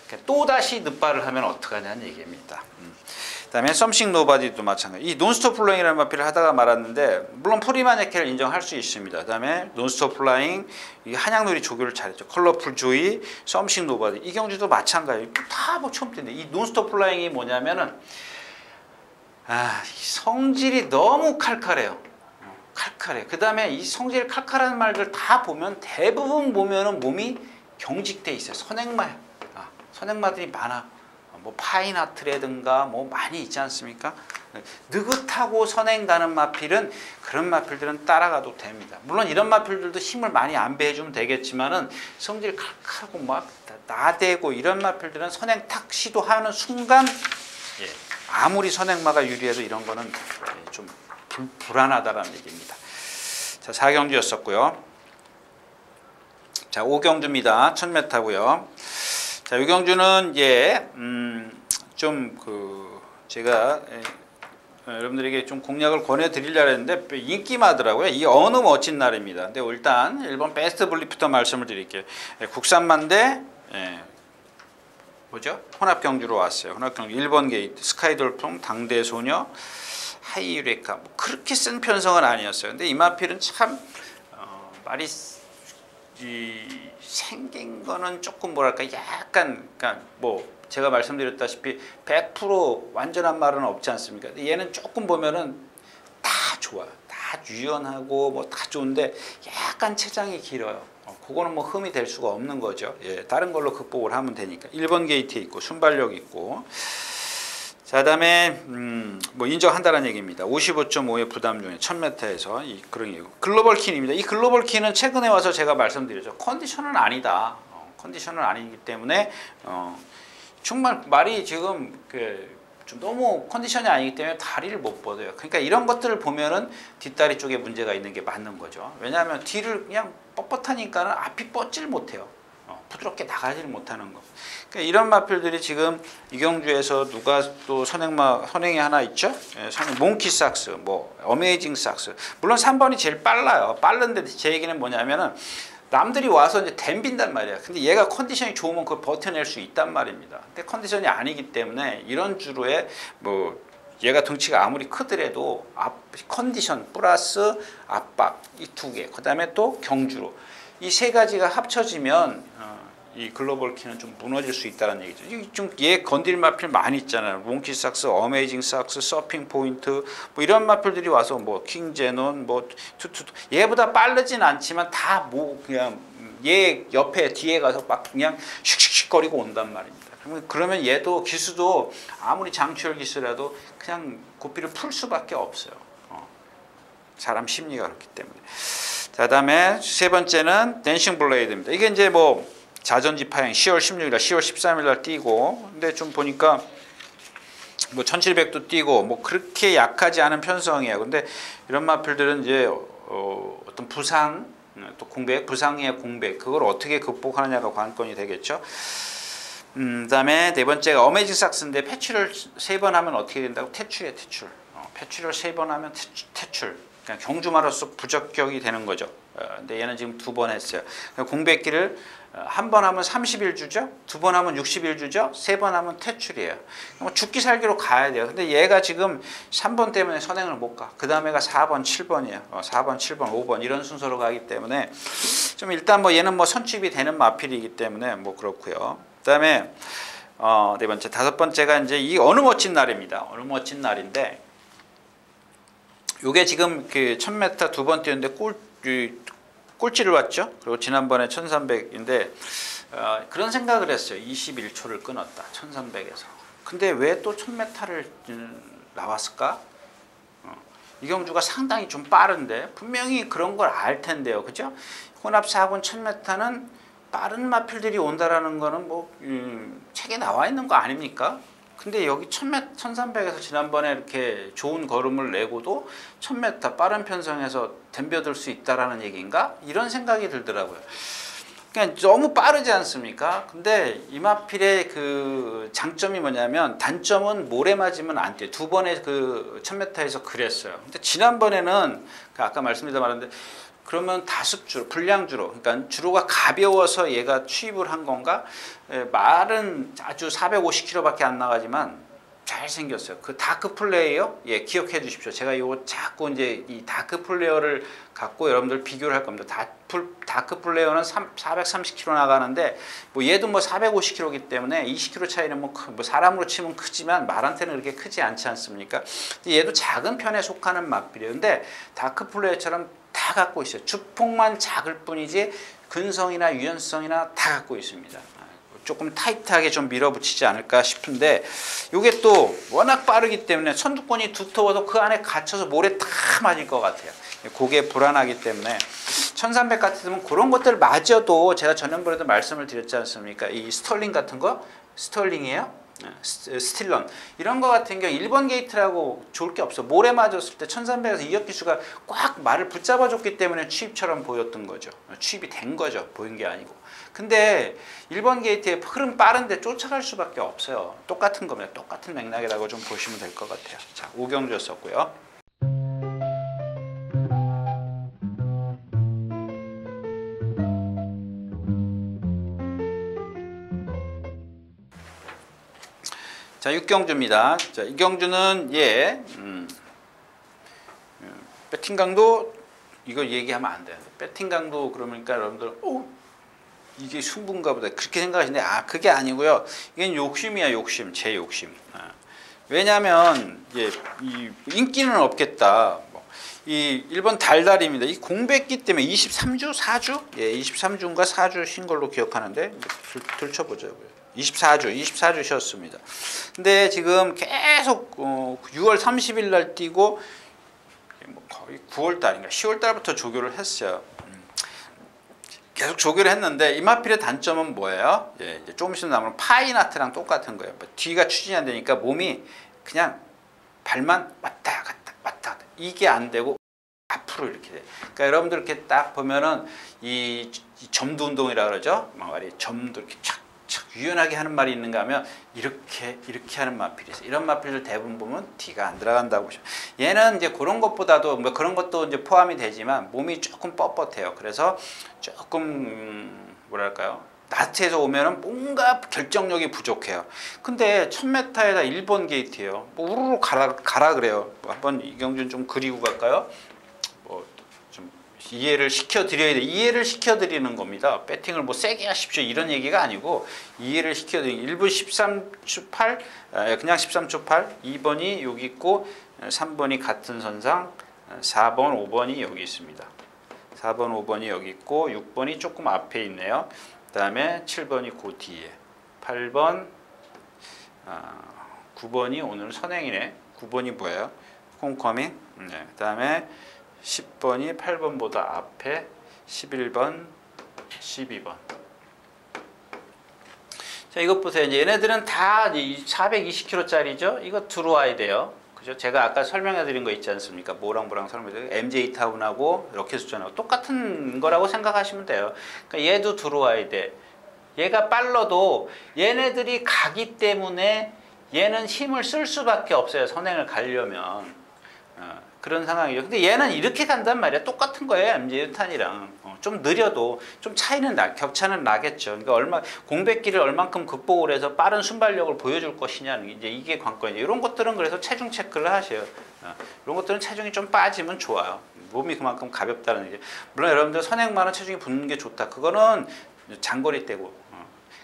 그러니까 또다시 늑발을 하면 어떡하냐는 얘기입니다. 그다음에 썸씽 노바디도 마찬가지. 이 논스톱 플라잉이라는 마피를 하다가 말았는데 물론 프리마네케를 인정할 수 있습니다. 그다음에 논스톱 플라잉, 이 한양놀이 조교를 잘했죠. 컬러풀 조이, 썸씽 노바디. 이경주도 마찬가지. 다 뭐 처음 때인데 이 논스톱 플라잉이 뭐냐면은 이 성질이 너무 칼칼해요. 칼칼해. 그다음에 이 성질 칼칼한 말들 다 보면 대부분 보면은 몸이 경직돼 있어요. 선행마야. 선행마들이 많아. 뭐 파인아트라든가 뭐 많이 있지 않습니까? 느긋하고 선행 가는 마필은 그런 마필들은 따라가도 됩니다. 물론 이런 마필들도 힘을 많이 안배해주면 되겠지만은 성질 칼칼하고 막 나대고 이런 마필들은 선행 탁 시도하는 순간 아무리 선행마가 유리해도 이런 거는 좀 불안하다라는 얘기입니다. 자, 4경주였었고요. 자, 5경주입니다. 1000m고요. 자, 유경주는 제가 여러분들에게 좀 공략을 권해드리려고 했는데 인기마더라고요. 이 어느 멋진 날입니다. 근데 일단 1번 베스트 블리프부터 말씀을 드릴게요. 국산만대 뭐죠? 혼합경주로 왔어요. 혼합경주 1번 게이트 스카이돌풍 당대소녀 하이유레카 뭐 그렇게 센 편성은 아니었어요. 근데 이마필은 참 말이 생긴 거는 조금 뭐랄까 약간 그러니까 뭐 제가 말씀드렸다시피 100% 완전한 말은 없지 않습니까? 얘는 조금 보면은 다 좋아, 다 유연하고 뭐 다 좋은데 약간 체장이 길어요. 그거는 뭐 흠이 될 수가 없는 거죠. 다른 걸로 극복을 하면 되니까. 1번 게이트에 있고 순발력 있고. 자, 그다음에 뭐 인정한다는 얘기입니다. 55.5의 부담 중에 1000m에서 이 그런 얘기. 글로벌 킨입니다. 이 글로벌 킨은 최근에 와서 제가 말씀드렸죠. 컨디션은 아니다. 컨디션은 아니기 때문에 정말 말이 지금 좀 너무 컨디션이 아니기 때문에 다리를 못 뻗어요. 그러니까 이런 것들을 보면은 뒷다리 쪽에 문제가 있는 게 맞는 거죠. 왜냐하면 뒤를 그냥 뻣뻣하니까는 앞이 뻗질 못해요. 부드럽게 나가지를 못하는 거. 그러니까 이런 마필들이 지금 이경주에서 누가 또 선행이 하나 있죠? 선행 몽키 삭스, 뭐 어메이징 삭스. 물론 3번이 제일 빨라요. 빠른데 제 얘기는 뭐냐면은 남들이 와서 이제 댐빈단 말이야. 근데 얘가 컨디션이 좋으면 그걸 버텨낼 수 있단 말입니다. 근데 컨디션이 아니기 때문에 이런 주로에 뭐 얘가 덩치가 아무리 크더라도 컨디션 플러스 압박 이 두 개. 그다음에 또 경주로 이 세 가지가 합쳐지면 이 글로벌 키는 좀 무너질 수 있다는 얘기죠. 좀 얘 건드릴 마필 많이 있잖아요. 몽키 삭스, 어메이징 삭스, 서핑 포인트 뭐 이런 마필들이 와서 뭐 킹제논 뭐 투투 얘보다 빠르진 않지만 다 뭐 그냥 얘 옆에 뒤에 가서 막 그냥 슉슉슉거리고 온단 말입니다. 그러면 얘도 기수도 아무리 장추열 기수라도 그냥 고삐를 풀 수밖에 없어요. 사람 심리가 그렇기 때문에. 자, 그다음에 세 번째는 댄싱 블레이드입니다. 이게 이제 뭐 자전지 파행 10월 16일 날 10월 13일 날 뛰고 근데 좀 보니까 뭐 1700도 뛰고 뭐 그렇게 약하지 않은 편성이에요. 근데 이런 마필들은 이제 어떤 부상 또 공백 부상의 공백 그걸 어떻게 극복하느냐가 관건이 되겠죠. 그다음에 네 번째가 어메이징 삭스인데 패출을 3번 하면 어떻게 된다고? 퇴출이에요. 퇴출. 패출을 3번 하면 퇴출. 그냥 경주마로서 부적격이 되는 거죠. 근데 얘는 지금 2번 했어요. 공백기를 한 번 하면 30일 주죠. 2번 하면 60일 주죠. 3번 하면 퇴출이에요. 죽기 살기로 가야 돼요. 근데 얘가 지금 3번 때문에 선행을 못 가. 그 다음에가 4번, 7번이에요. 4번, 7번, 5번 이런 순서로 가기 때문에 좀 일단 뭐 얘는 뭐 선취입이 되는 마필이기 때문에 뭐 그렇고요. 그 다음에 네 번째, 다섯 번째가 이제 이 어느 멋진 날입니다. 어느 멋진 날인데 요게 지금 그 1000m 2번 뛰었는데 꼴찌를 왔죠. 그리고 지난번에 1300인데 그런 생각을 했어요. 21초를 끊었다. 1300에서. 근데 왜 또 1000m를 나왔을까? 이경주가 상당히 좀 빠른데 분명히 그런 걸 알 텐데요. 그죠? 혼합 4군 1000m는 빠른 마필들이 온다라는 거는 뭐 책에 나와 있는 거 아닙니까? 근데 여기 1300에서 지난번에 이렇게 좋은 걸음을 내고도 1000m 빠른 편성에서 덤벼들 수 있다라는 얘기인가? 이런 생각이 들더라고요. 그러니까 너무 빠르지 않습니까? 근데 이마필의 그 장점이 뭐냐면 단점은 모래 맞으면 안 돼요. 두 번의 그 1000m에서 그랬어요. 근데 지난번에는 아까 말씀드린 말인데 그러면 다습주로, 불량주로, 그러니까 주로가 가벼워서 얘가 취입을 한 건가? 말은 아주 450km밖에 안 나가지만 잘 생겼어요. 그 다크 플레이어, 예, 기억해 주십시오. 제가 이거 자꾸 이제 이 다크 플레이어를 갖고 여러분들 비교를 할 겁니다. 다크 플레이어는 430km 나가는데 뭐 얘도 뭐 450km이기 때문에 20km 차이는 뭐 사람으로 치면 크지만 말한테는 그렇게 크지 않지 않습니까? 얘도 작은 편에 속하는 마필이에요. 근데 다크 플레이어처럼 다 갖고 있어요. 주폭만 작을 뿐이지 근성이나 유연성이나 다 갖고 있습니다. 조금 타이트하게 좀 밀어붙이지 않을까 싶은데 이게 또 워낙 빠르기 때문에 선두권이 두터워도 그 안에 갇혀서 모래 다 맞을 것 같아요. 그게 불안하기 때문에 1300 같으면 그런 것들 마저도 제가 전년번에도 말씀을 드렸지 않습니까? 이 스털링 같은 거 스털링이에요? 스틸런 이런 거 같은 경우 1번 게이트라고 좋을 게 없어. 모래 맞았을 때 1300에서 이역 기수가 꽉 말을 붙잡아 줬기 때문에 취입처럼 보였던 거죠. 취입이 된 거죠. 보인 게 아니고. 근데 1번 게이트의 흐름 빠른데 쫓아갈 수밖에 없어요. 똑같은 겁니다. 똑같은 맥락이라고 좀 보시면 될 것 같아요. 자, 오경주였었고요. 자, 육경주입니다. 자, 이경주는 배팅 강도 이거 얘기하면 안 돼요. 배팅 강도 그러니까 여러분들 이게 승부인가 보다 그렇게 생각하시는데 그게 아니고요. 이건 욕심이야, 욕심. 제 욕심. 왜냐하면 이 인기는 없겠다. 이 1번 달달입니다. 이 공백기 때문에 23주, 4주? 예, 23주인가 4주 신 걸로 기억하는데 들춰보자고요. 24주 쉬었습니다. 근데 지금 계속 6월 30일 날 뛰고 거의 9월 달인가 10월 달부터 조교를 했어요. 계속 조교를 했는데 이마필의 단점은 뭐예요? 예, 이제 조금 있으면 나오는 파이나트랑 똑같은 거예요. 뒤가 추진이 안 되니까 몸이 그냥 발만 왔다 갔다 왔다 갔다 이게 안 되고 앞으로 이렇게 돼. 그러니까 여러분들 이렇게 딱 보면은 이 점두 운동이라 그러죠. 말이 점도 이렇게 착 유연하게 하는 말이 있는가 하면 이렇게 하는 마필이 있어요. 이런 마필을 대부분 보면 T가 안 들어간다고 보시면 얘는 이제 그런 것보다도 뭐 그런 것도 이제 포함이 되지만 몸이 조금 뻣뻣해요. 그래서 조금 뭐랄까요? 나트에서 오면은 뭔가 결정력이 부족해요. 근데 1000m에다 1번 게이트예요. 뭐 우르르 가라 그래요. 한번 이경준 좀 그리고 갈까요? 이해를 시켜드려야 돼. 이해를 시켜드리는 겁니다. 배팅을 뭐 세게 하십시오 이런 얘기가 아니고 이해를 시켜드리는 1분 13초 8 그냥 13초 8 2번이 여기 있고 3번이 같은 선상 4번 5번이 여기 있습니다. 4번 5번이 여기 있고 6번이 조금 앞에 있네요. 그 다음에 7번이 그 뒤에 8번 9번이 오늘 선행이네. 9번이 뭐예요? 홈커밍. 네. 그 다음에 10번이 8번보다 앞에 11번, 12번. 자, 이것 보세요. 이제 얘네들은 다 420km짜리죠? 이거 들어와야 돼요. 그죠? 제가 아까 설명해 드린 거 있지 않습니까? 모랑모랑 설명해 드린 MJ 타운하고 로켓 수전하고 똑같은 거라고 생각하시면 돼요. 그러니까 얘도 들어와야 돼. 얘가 빨라도 얘네들이 가기 때문에 얘는 힘을 쓸 수밖에 없어요. 선행을 가려면. 그런 상황이죠. 근데 얘는 이렇게 간단 말이야. 똑같은 거예요. MJ 유탄이랑. 좀 느려도 좀 차이는 격차는 나겠죠. 그러니까 공백기를 얼만큼 극복을 해서 빠른 순발력을 보여줄 것이냐는 이제 이게 관건이죠. 이런 것들은 그래서 체중 체크를 하셔요. 이런 것들은 체중이 좀 빠지면 좋아요. 몸이 그만큼 가볍다는 얘기. 물론 여러분들 선행만은 체중이 붙는 게 좋다. 그거는 장거리 때고.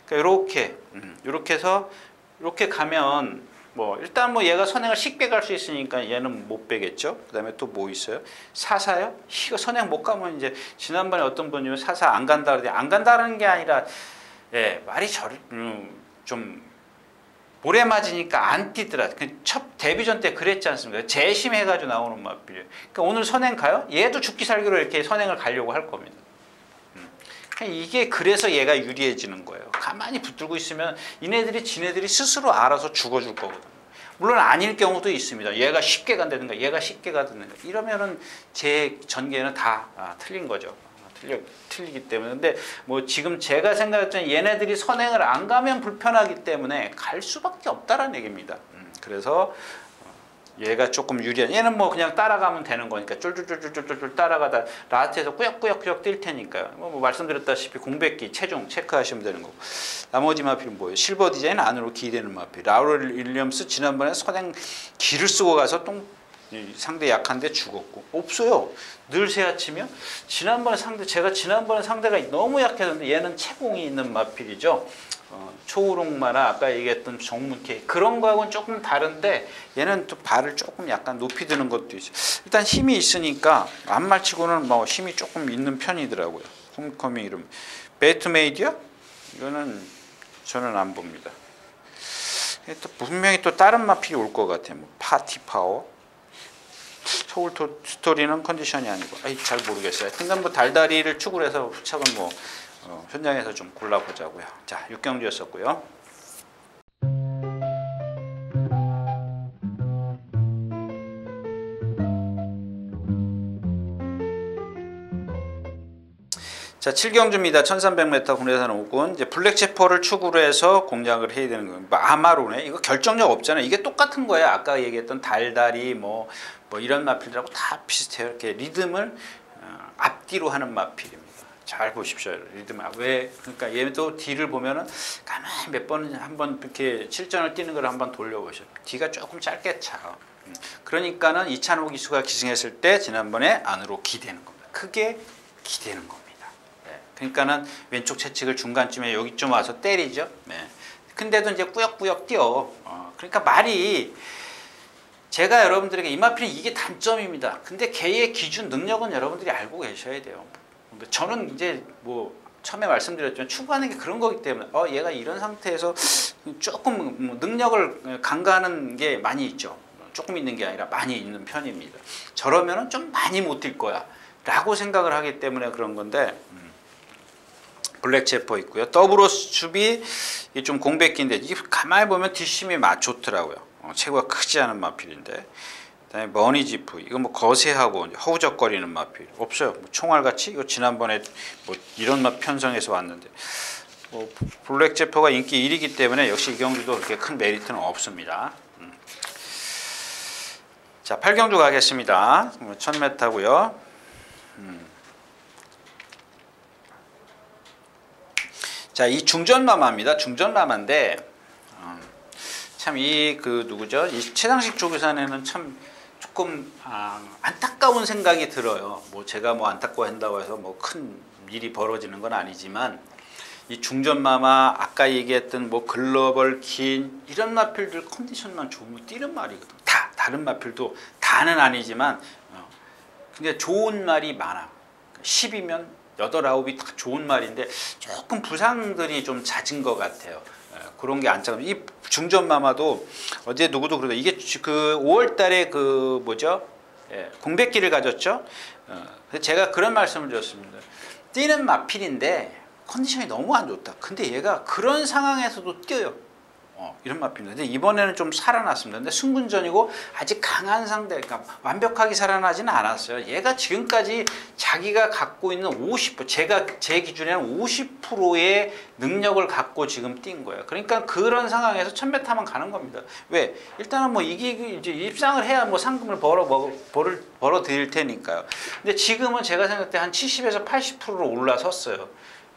그러니까 이렇게 해서 이렇게 가면 뭐 일단 뭐 얘가 선행을 쉽게 갈 수 있으니까 얘는 못 빼겠죠. 그다음에 또 뭐 있어요? 사사요? 이거 선행 못 가면 이제 지난번에 어떤 분이 사사 안 간다 그러더니 안 간다는 게 아니라 말이 좀 모래 맞으니까 안 뛰더라. 첫 데뷔전 때 그랬지 않습니까? 재심해가지고 나오는 마필이에요. 그러니까 오늘 선행 가요? 얘도 죽기 살기로 이렇게 선행을 가려고 할 겁니다. 이게 그래서 얘가 유리해지는 거예요. 가만히 붙들고 있으면 지네들이 스스로 알아서 죽어줄 거거든요. 물론 아닐 경우도 있습니다. 얘가 쉽게 간다든가 얘가 쉽게 가든가 이러면은 제 전개는 다 틀린 거죠. 틀리기 때문에. 근데 뭐 지금 제가 생각했던 얘네들이 선행을 안 가면 불편하기 때문에 갈 수밖에 없다라는 얘기입니다. 그래서 얘가 조금 유리한, 얘는 뭐 그냥 따라가면 되는 거니까 쫄쫄쫄쫄쫄쫄 따라가다 라트에서 꾸역꾸역꾸역 뛸 테니까요. 뭐 말씀드렸다시피 공백기 체중 체크하시면 되는 거고. 나머지 마필은 뭐예요? 실버 디자인 안으로 기대는 마필. 라우럴 윌리엄스 지난번에 선행 기를 쓰고 가서 똥 상대 약한데 죽었고 없어요. 늘 세아치며 지난번에 지난번에 상대가 너무 약해졌는데 얘는 채공이 있는 마필이죠. 초우롱마나 아까 얘기했던 정문케 그런 거하고는 조금 다른데 얘는 또 발을 조금 약간 높이 드는 것도 있어요. 일단 힘이 있으니까 안말치고는 뭐 힘이 조금 있는 편이더라고요. 홈커밍 이름 배트메이디어 이거는 저는 안 봅니다. 또 분명히 또 다른 마필이 올 것 같아요. 뭐 파티파워 서울 스토리는 컨디션이 아니고 잘 모르겠어요. 하여튼 뭐 달다리를 축으로 해서 후착은 뭐 현장에서 좀 골라보자고요. 자, 6경주였었고요. 자, 7경주입니다. 1300m 국내산 5군. 이제 블랙체퍼를 축으로 해서 공략을 해야 되는 거예요. 뭐 아마로네. 이거 결정력 없잖아요. 이게 똑같은 거예요. 아까 얘기했던 달다리 뭐 이런 마필들하고 다 비슷해요. 이렇게 리듬을 앞뒤로 하는 마필입니다. 잘 보십시오. 리듬. 왜? 그러니까 얘도 D를 보면은 가만히 몇 번 한번 이렇게 7전을 뛰는 걸 한번 돌려보셔. D가 조금 짧게 차요. 그러니까는 이찬호 기수가 기승했을 때 지난번에 안으로 기대는 겁니다. 크게 기대는 겁니다. 그러니까는 왼쪽 채찍을 중간쯤에 여기쯤 와서 때리죠. 네. 근데도 이제 꾸역꾸역 뛰어. 그러니까 말이 제가 여러분들에게 이 마필은 이게 단점입니다. 근데 걔의 기준 능력은 여러분들이 알고 계셔야 돼요. 근데 저는 이제 뭐 처음에 말씀드렸지만 추구하는 게 그런 거기 때문에 얘가 이런 상태에서 조금 능력을 간과하는 게 많이 있죠. 조금 있는 게 아니라 많이 있는 편입니다. 저러면은 좀 많이 못 뛸 거야 라고 생각을 하기 때문에 그런 건데 블랙체퍼 있고요. 더블로 수비 이게 좀 공백기인데 이게 가만히 보면 뒷심이 좋더라고요. 체구가 크지 않은 마필인데. 그다음에 머니지프 이거 뭐 거세하고 허우적거리는 마필 없어요. 뭐 총알같이 이거 지난번에 뭐 이런 맛 편성해서 왔는데 블랙체퍼가 인기 1위이기 때문에 역시 이 경주도 그렇게 큰 메리트는 없습니다. 자, 8경주 가겠습니다. 1000m고요. 자, 이 중전마마입니다. 중전마마인데 참 이 누구죠? 이 최상식 조교사에는 참 조금 안타까운 생각이 들어요. 뭐 제가 뭐 안타까워한다고 해서 뭐 큰 일이 벌어지는 건 아니지만 이 중전마마 아까 얘기했던 뭐 글로벌 긴 이런 마필들 컨디션만 좋으면 뛰는 말이거든. 다 다른 마필도 다는 아니지만 근데 좋은 말이 많아. 10이면 8, 9이 다 좋은 말인데 조금 부상들이 좀 잦은 것 같아요. 그런 게 안타깝죠. 이 중전마마도 어제 누구도 그러다 이게 그 5월달에 그 뭐죠? 공백기를 가졌죠. 제가 그런 말씀을 드렸습니다. 뛰는 마필인데 컨디션이 너무 안 좋다. 근데 얘가 그런 상황에서도 뛰어요. 이런 마필인데 근데 이번에는 좀 살아났습니다. 근데 승군전이고 아직 강한 상대, 그러니까 완벽하게 살아나지는 않았어요. 얘가 지금까지 자기가 갖고 있는 50%, 제 기준에는 50%의 능력을 갖고 지금 뛴 거예요. 그러니까 그런 상황에서 1000m만 가는 겁니다. 왜? 일단은 뭐 이게 이제 입상을 해야 뭐 상금을 벌어 드릴 테니까요. 근데 지금은 제가 생각할 때 한 70에서 80%로 올라섰어요.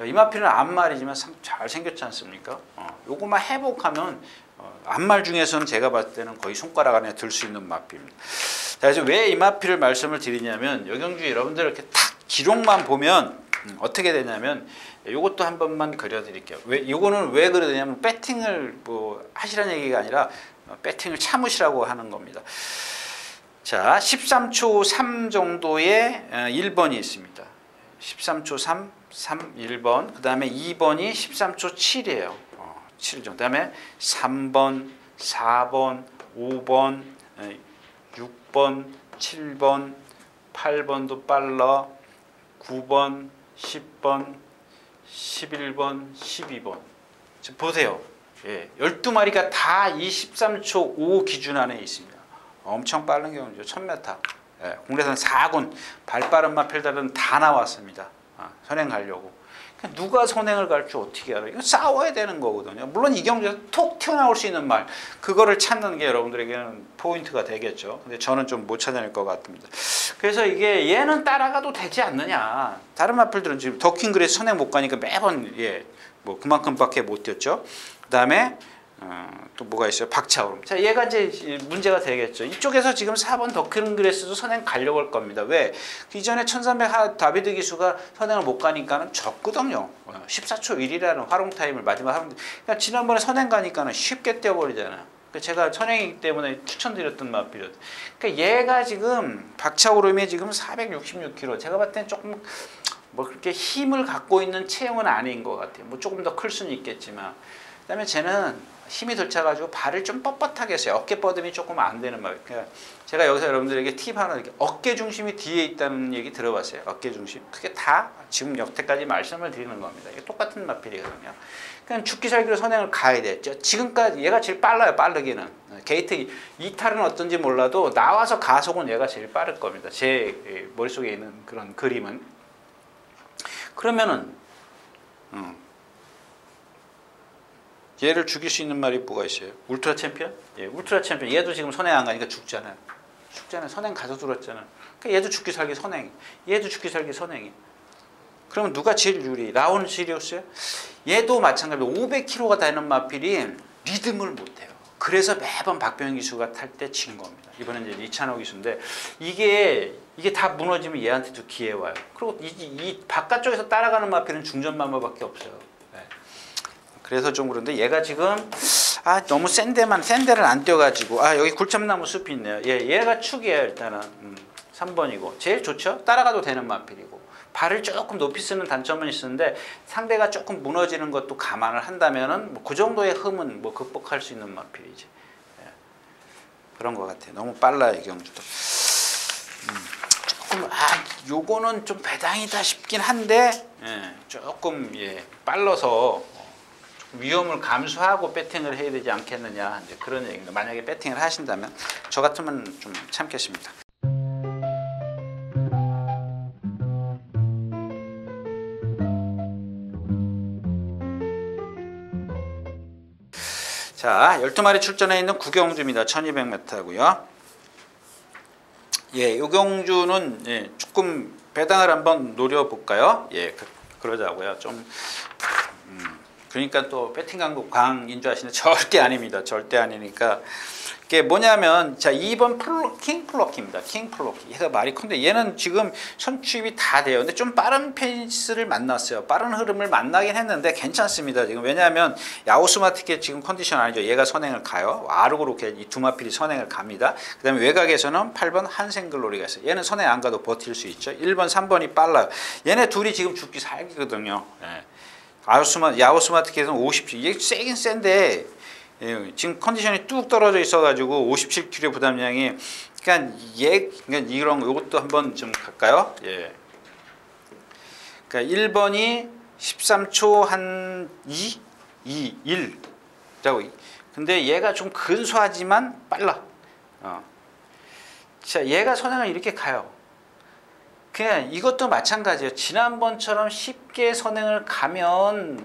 이 마필은 앞말이지만 잘 생겼지 않습니까? 요거만 회복하면 앞말 중에서는 제가 봤을 때는 거의 손가락 안에 들 수 있는 마필입니다. 자, 그래서 왜 이 마필을 말씀을 드리냐면 여경주 여러분들 이렇게 탁 기록만 보면 어떻게 되냐면 요것도 한 번만 그려드릴게요. 요거는 왜 그러냐면 배팅을 뭐 하시라는 얘기가 아니라 배팅을 참으시라고 하는 겁니다. 자, 13초 3 정도의 1번이 있습니다. 13초 3, 1번. 그 다음에 2번이 13초 7이에요. 7 정도. 그 다음에 3번, 4번, 5번, 6번, 7번, 8번도 빨라. 9번, 10번, 11번, 12번. 보세요. 12마리가 다 이 13초 5 기준 안에 있습니다. 엄청 빠른 경우죠. 1000m. 국내산 4군 발빠른 마필들은 다 나왔습니다. 선행 가려고. 누가 선행을 갈 줄 어떻게 알아요? 이거 싸워야 되는 거거든요. 물론 이경주에서 톡 튀어나올 수 있는 말, 그거를 찾는 게 여러분들에게는 포인트가 되겠죠. 근데 저는 좀 못 찾아낼 것 같습니다. 그래서 이게 얘는 따라가도 되지 않느냐. 다른 마필들은 지금 더킹그레스 선행 못 가니까 매번 뭐 그만큼밖에 못 뛰었죠. 그 다음에 또 뭐가 있어요? 박차오름. 자, 얘가 이제 문제가 되겠죠. 이쪽에서 지금 4번 더킹그레스도 선행 가려고 할 겁니다. 왜? 이전에 1300 다비드 기수가 선행을 못 가니까는 졌거든요. 14초 1이라는 활용 타임을 마지막 하면, 그러니까 지난번에 선행 가니까는 쉽게 뛰어버리잖아요. 제가 선행이기 때문에 추천드렸던 마필이었. 그러니까 얘가 지금 박차오름이 지금 466kg. 제가 봤을 땐 조금 뭐 그렇게 힘을 갖고 있는 체형은 아닌 것 같아요. 뭐 조금 더 클 수는 있겠지만. 그다음에 쟤는 힘이 덜 차가지고 발을 좀 뻣뻣하게 했어요. 어깨 뻗음이 조금 안 되는 말. 그러니까 제가 여기서 여러분들에게 팁 하나 드릴게요. 어깨 중심이 뒤에 있다는 얘기 들어봤어요. 어깨 중심. 그게 다 지금 여태까지 말씀을 드리는 겁니다. 이게 똑같은 마필이거든요. 그냥 죽기 살기로 선행을 가야 됐죠. 지금까지 얘가 제일 빨라요. 빠르기는. 게이트 이탈은 어떤지 몰라도 나와서 가속은 얘가 제일 빠를 겁니다. 제 머릿속에 있는 그런 그림은. 그러면은 얘를 죽일 수 있는 말이 뭐가 있어요? 울트라 챔피언? 예, 울트라 챔피언. 얘도 지금 선행 안 가니까 죽잖아요. 선행 가서 들었잖아. 그러니까 얘도 죽기 살기 선행. 얘도 죽기 살기 선행이. 그러면 누가 제일 유리? 라온 시리우스요? 얘도 마찬가지로 500kg가 되는 마필이 리듬을 못해요. 그래서 매번 박병현 기수가 탈 때 진 겁니다. 이번엔 이제 이찬호 기수인데 이게 다 무너지면 얘한테도 기회 와요. 그리고 이 바깥쪽에서 따라가는 마필은 중전마마밖에 없어요. 그래서 좀 그런데 얘가 지금 너무 센 데를 안 뛰어가지고 여기 굴참나무 숲이 있네요. 얘가 축이에요. 일단은 3번이고 제일 좋죠. 따라가도 되는 마필이고 발을 조금 높이 쓰는 단점은 있었는데 상대가 조금 무너지는 것도 감안을 한다면은 뭐 그 정도의 흠은 뭐 극복할 수 있는 마필이지. 그런 것 같아요. 너무 빨라요 이경주도. 조금 요거는 좀 배당이다 싶긴 한데 조금 빨라서 위험을 감수하고 배팅을 해야 되지 않겠느냐 이제 그런 얘기입니다. 만약에 배팅을 하신다면 저 같으면 좀 참겠습니다. 자, 12마리 출전해 있는 구경주입니다. 1200m고요. 요 경주는 조금 배당을 한번 노려볼까요? 그러자고요. 좀 그러니까 또 배팅 강인 줄 아시는데 절대 아닙니다. 절대 아니니까 이게 뭐냐면 자 2번 킹플로키입니다. 킹플로키. 얘가 말이 큰데 얘는 지금 선취입이 다 돼요. 근데 좀 빠른 페이스를 만났어요. 빠른 흐름을 만나긴 했는데 괜찮습니다. 지금 왜냐하면 야오스마티케 지금 컨디션 아니죠. 얘가 선행을 가요. 아르고르케 이 두 마필이 선행을 갑니다. 그 다음에 외곽에서는 8번 한생글로리가 있어요. 얘는 선행 안 가도 버틸 수 있죠. 1번 3번이 빨라요. 얘네 둘이 지금 죽기 살기거든요. 야오스마티케에서는 50, 이게 세긴 센데 지금 컨디션이 뚝 떨어져 있어가지고 57kg 부담량이 그러니까 이런 요것도 한번 좀 갈까요? 그러니까 1번이 13초 한 1 근데 얘가 좀 근소하지만 빨라. 자, 얘가 선행을 이렇게 가요. 그냥 이것도 마찬가지예요. 지난번처럼 쉽게 선행을 가면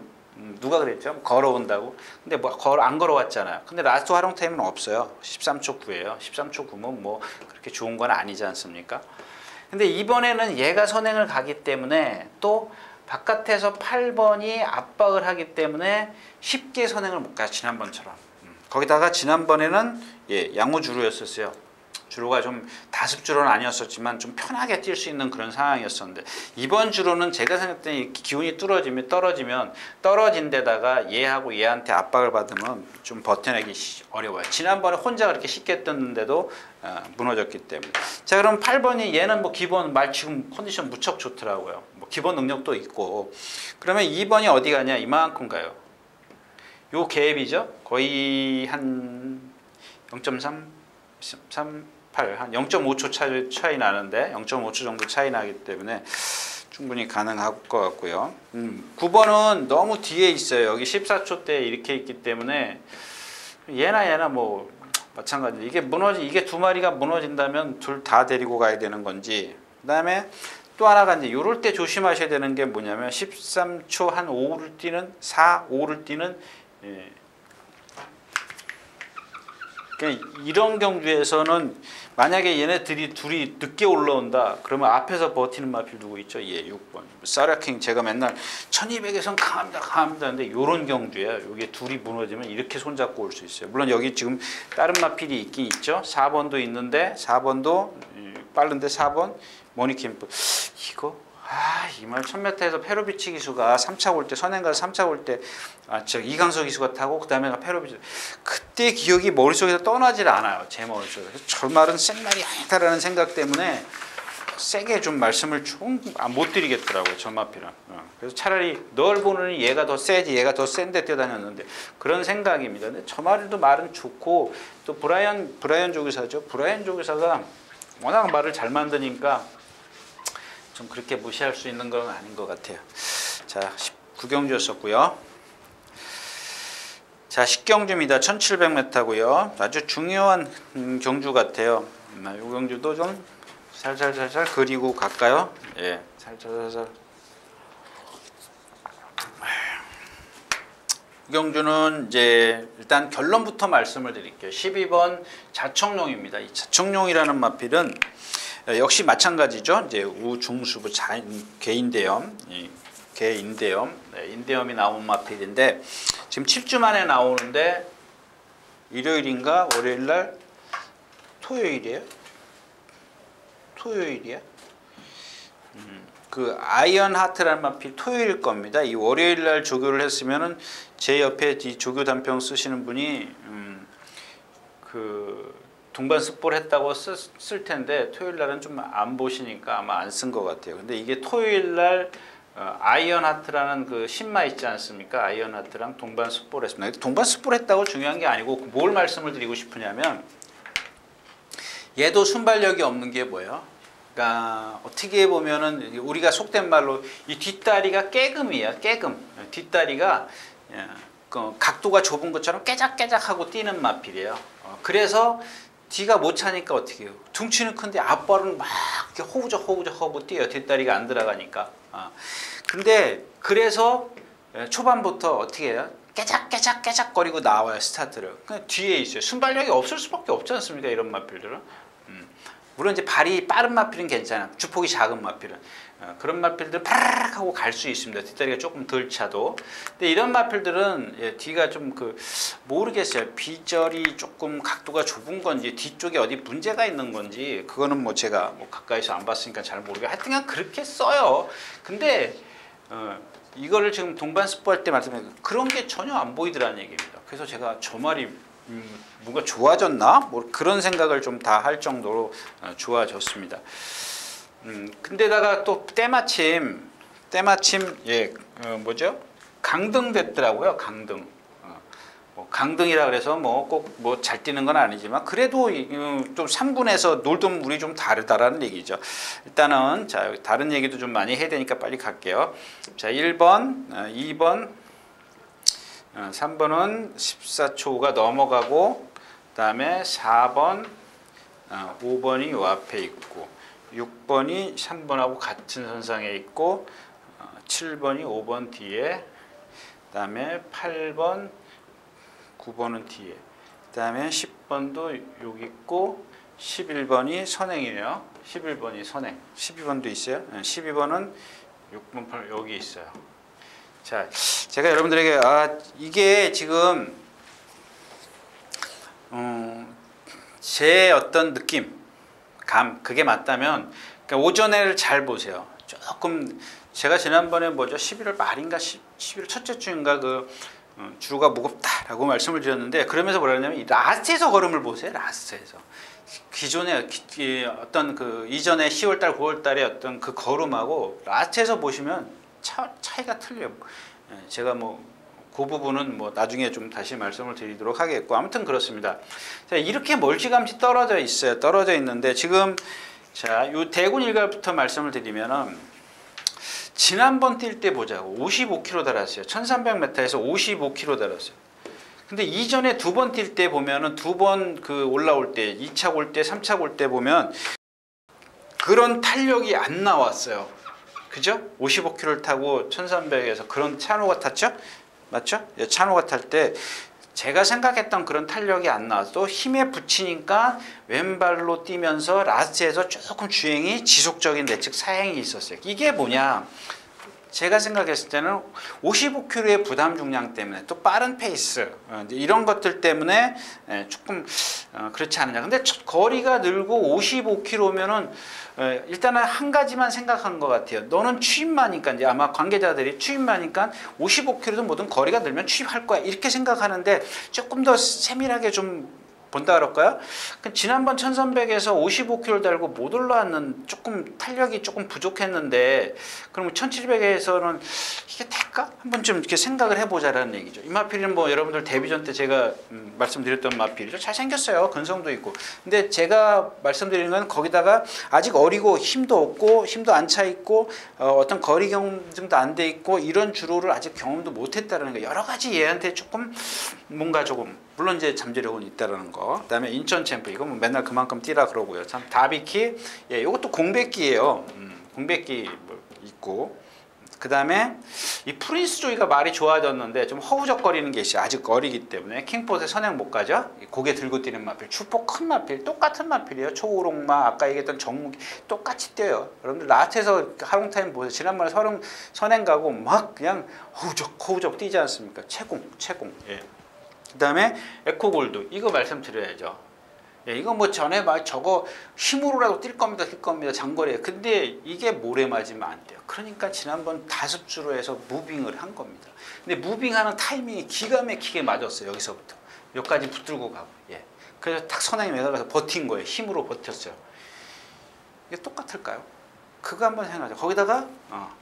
누가 그랬죠? 걸어온다고. 근데 뭐 안 걸어왔잖아요. 근데 라스트 활용 타임은 없어요. 13초 9예요. 13초 9면 뭐 그렇게 좋은 건 아니지 않습니까? 근데 이번에는 얘가 선행을 가기 때문에 또 바깥에서 8번이 압박을 하기 때문에 쉽게 선행을 못 가요. 지난번처럼. 거기다가 지난번에는 양호주루였었어요. 주로가 좀 다습주로는 아니었었지만 좀 편하게 뛸 수 있는 그런 상황이었었는데 이번 주로는 제가 생각할 때 기운이 떨어진 데다가 얘하고 얘한테 압박을 받으면 좀 버텨내기 어려워요. 지난번에 혼자 그렇게 쉽게 떴는데도 무너졌기 때문에. 자, 그럼 8번이 얘는 뭐 기본 지금 컨디션 무척 좋더라고요. 뭐 기본 능력도 있고. 그러면 2번이 어디 가냐? 이만큼 가요. 요 갭이죠. 거의 한 0.3 한 0.5초 차이 나는데 0.5초 정도 차이 나기 때문에 충분히 가능할 것 같고요. 9번은 너무 뒤에 있어요. 여기 14초 때 이렇게 있기 때문에 얘나 뭐 마찬가지. 이게 두 마리가 무너진다면 둘 다 데리고 가야 되는 건지. 그다음에 또 하나가 이제 요럴 때 조심하셔야 되는 게 뭐냐면 13초 한 5를 뛰는 4, 5를 뛰는 예. 그러니까 이런 경주에서는 만약에 얘네들이 둘이 늦게 올라온다 그러면 앞에서 버티는 마필 누구 있죠? 예, 6번 사라킹. 제가 맨날 1200에선 강합니다 강합니다 하는데 이런 경주야. 이게 둘이 무너지면 이렇게 손잡고 올 수 있어요. 물론 여기 지금 다른 마필이 있긴 있죠. 4번도 있는데 4번도 빠른데 4번 머니캠프 이거 이말 1000m에서 페로비치 기수가 3차 올 때 선행 가서 3차 올 때 이강석 기수가 타고 그 다음에 페로비치 그때 기억이 머릿속에서 떠나질 않아요. 제 머릿속에. 저 말은 센 말이 아니다라는 생각 때문에 세게 좀 말씀을 좀 못 드리겠더라고요. 저 마필은. 그래서 차라리 널 보느니 얘가 더 세지 얘가 더 센데 뛰어다녔는데 그런 생각입니다. 근데 저 말도 말은 좋고 또 브라이언 조교사죠. 브라이언 조교사가 워낙 말을 잘 만드니까 좀 그렇게 무시할 수 있는 건 아닌 것 같아요. 자, 19경주였었고요. 자, 10경주입니다. 1700m고요. 아주 중요한 경주 같아요. 이 경주도 좀 살살 그리고 갈까요? 예, 살살. 이 경주는 이제 일단 결론부터 말씀을 드릴게요. 12번 자청룡입니다. 이 자청룡이라는 마필은 역시 마찬가지죠. 이제 우중수부 개인대염, 개인대염, 인대염이 나온 마필인데 지금 7주 만에 나오는데 일요일인가 월요일날 토요일이야? 그 아이언 하트라는 마필 토요일 겁니다. 이 월요일날 조교를 했으면은 제 옆에 이 조교 단평 쓰시는 분이 그 동반 습보를 했다고 쓸 텐데 토요일 날은 좀 안 보시니까 아마 안 쓴 것 같아요. 근데 이게 토요일 날 아이언 하트라는 그 신마 있지 않습니까? 아이언 하트랑 동반 습보를 했습니다. 동반 습보를 했다고 중요한 게 아니고 뭘 말씀을 드리고 싶으냐면 얘도 순발력이 없는 게 뭐예요? 그러니까 어떻게 보면은 우리가 속된 말로 이 뒷다리가 깨금이에요. 깨금. 뒷다리가 각도가 좁은 것처럼 깨작깨작하고 뛰는 마필이에요. 그래서 뒤가 못 차니까 어떻게 해요? 둥치는 큰데 앞발은 막 이렇게 허우적 뛰어요. 뒷다리가 안 들어가니까. 근데 그래서 초반부터 어떻게 해요? 깨작거리고 나와요. 스타트를. 그냥 뒤에 있어요. 순발력이 없을 수밖에 없지 않습니까? 이런 마필들은. 물론 이제 발이 빠른 마필은 괜찮아요. 주폭이 작은 마필은. 그런 마필들 파르르 하고 갈 수 있습니다. 뒷다리가 조금 덜 차도. 근데 이런 마필들은 뒤가 좀 모르겠어요. 비절이 조금 각도가 좁은 건지 뒤쪽에 어디 문제가 있는 건지 그거는 뭐 제가 가까이서 안 봤으니까 잘 모르겠어요. 하여튼 그렇게 써요. 근데 이거를 지금 동반 습보할 때 말씀드린 그런 게 전혀 안 보이더라는 얘기입니다. 그래서 제가 저 말이 뭔가 좋아졌나? 뭐 그런 생각을 좀 다 할 정도로 좋아졌습니다. 근데다가 또 때마침 뭐죠? 강등 됐더라고요. 강등. 강등이라 그래서 꼭 잘 뛰는 건 아니지만 그래도 좀 3군에서 놀던 물이 좀 다르다라는 얘기죠. 일단은 자 다른 얘기도 좀 많이 해야 되니까 빨리 갈게요. 자 1번, 2번, 3번은 14초가 넘어가고 그 다음에 4번, 5번이 요 앞에 있고 6번이 3번하고 같은 선상에 있고 7번이 5번 뒤에 그 다음에 8번, 9번은 뒤에 그 다음에 10번도 여기 있고 11번이 선행이네요. 11번이 선행. 12번도 있어요. 12번은 6번, 8번 여기 있어요. 자, 제가 여러분들에게 이게 지금 제 어떤 느낌, 감 그게 맞다면 그러니까 오전에를 잘 보세요. 조금 제가 지난번에 11월 말인가 11월 첫째 주인가 주로가 무겁다라고 말씀을 드렸는데 그러면서 뭐라 했냐면 이 라스트에서 걸음을 보세요. 라스트에서 기존에 어떤 이전에 10월달 9월달에 어떤 그 걸음하고 라스트에서 보시면 차이가 틀려요. 제가 그 부분은 나중에 좀 다시 말씀을 드리도록 하겠고 아무튼 그렇습니다. 자, 이렇게 멀찌감치 떨어져 있어요. 떨어져 있는데 지금 자, 요 대군 일갈부터 말씀을 드리면은 지난번 뛸 때 보자고 55km 달았어요. 1300m에서 55km 달았어요. 근데 이전에 두 번 뛸 때 보면은 두 번 올라올 때 2차 올 때 3차 올 때 보면 그런 탄력이 안 나왔어요. 그죠? 55km를 타고 1300에서 그런 찬호가 탔죠? 맞죠? 찬호가 탈 때 제가 생각했던 그런 탄력이 안 나와도 힘에 붙이니까 왼발로 뛰면서 라스트에서 조금 주행이 지속적인 내측 사행이 있었어요. 이게 뭐냐? 제가 생각했을 때는 55km의 부담 중량 때문에 또 빠른 페이스 이런 것들 때문에 조금 그렇지 않느냐. 근데 거리가 늘고 55km면은 일단은 한 가지만 생각한 것 같아요. 너는 취입마니까 이제 아마 관계자들이 취입마니까 55km든 뭐든 거리가 늘면 취입할 거야 이렇게 생각하는데 조금 더 세밀하게 좀 본다 그럴까요? 지난번 1300에서 55km 달고 못 올라왔는 조금 탄력이 조금 부족했는데 그럼 1700에서는 이게 될까? 한번 좀 이렇게 생각을 해보자라는 얘기죠. 이 마필은 뭐 여러분들 데뷔전 때 제가 말씀드렸던 마필이죠. 잘생겼어요. 근성도 있고. 근데 제가 말씀드리는 건 거기다가 아직 어리고 힘도 없고 힘도 안 차 있고 어떤 거리 경증도 안 돼 있고 이런 주로를 아직 경험도 못 했다는 거. 여러 가지 얘한테 조금 뭔가 조금 물론 이제 잠재력은 있다라는 거. 그다음에 인천 챔프 이거 뭐 맨날 그만큼 뛰라 그러고요. 참 다비키 예, 이것도 공백기예요. 공백기 뭐 있고. 그다음에 이 프린스 조이가 말이 좋아졌는데 좀 허우적거리는 게 있어요. 아직 어리기 때문에 킹포스에 선행 못 가죠. 고개 들고 뛰는 마필, 추포 큰 마필, 똑같은 마필이에요. 초우롱마 아까 얘기했던 정무기 똑같이 뛰어요. 여러분들 라트에서 하롱타임 보세요. 지난번에 선행 가고 막 그냥 허우적 뛰지 않습니까? 채공. 예. 그다음에 에코골드 이거 말씀드려야죠. 예, 이거 뭐 전에 막 저거 힘으로라도 뛸 겁니다 장거리에. 근데 이게 모래 맞으면 안 돼요. 그러니까 지난번 5주로 해서 무빙을 한 겁니다. 근데 무빙하는 타이밍이 기가 막히게 맞았어요. 여기서부터 여기까지 붙들고 가고. 예. 그래서 딱 선행이 매달려서 버틴 거예요. 힘으로 버텼어요. 이게 똑같을까요? 그거 한번 생각하죠. 거기다가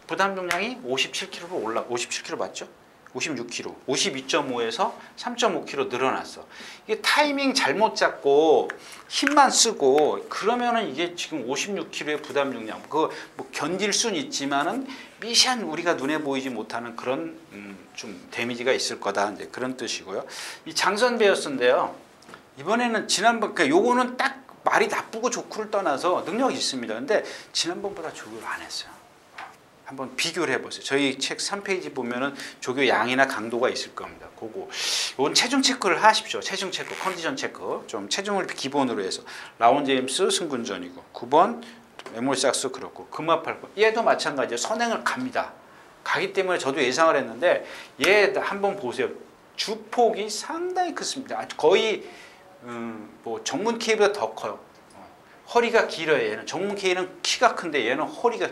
부담 중량이 57kg로 57kg 맞죠? 56kg, 52.5에서 3.5kg 늘어났어. 이게 타이밍 잘못 잡고 힘만 쓰고 그러면은 이게 지금 56kg의 부담 중량, 그 뭐 견딜 수는 있지만은 미세한 우리가 눈에 보이지 못하는 그런 좀 데미지가 있을 거다. 이제 그런 뜻이고요. 이 장선 베어스인데요. 이번에는 지난번 그러니까 요거는 딱 말이 나쁘고 좋고를 떠나서 능력이 있습니다. 근데 지난번보다 조교를 안 했어요. 한번 비교를 해보세요. 저희 책 3페이지 보면은 조교 양이나 강도가 있을 겁니다. 그거. 이건 체중 체크를 하십시오. 체중 체크, 컨디션 체크. 좀 체중을 기본으로 해서. 라온 제임스 승군전이고 9번 에몰삭스 그렇고 금화팔고 얘도 마찬가지예요. 선행을 갑니다. 가기 때문에 저도 예상을 했는데 얘 한번 보세요. 주폭이 상당히 크습니다. 거의 뭐 전문 K보다 더 커요. 허리가 길어요. 얘는 전문 K는 키가 큰데 얘는 허리가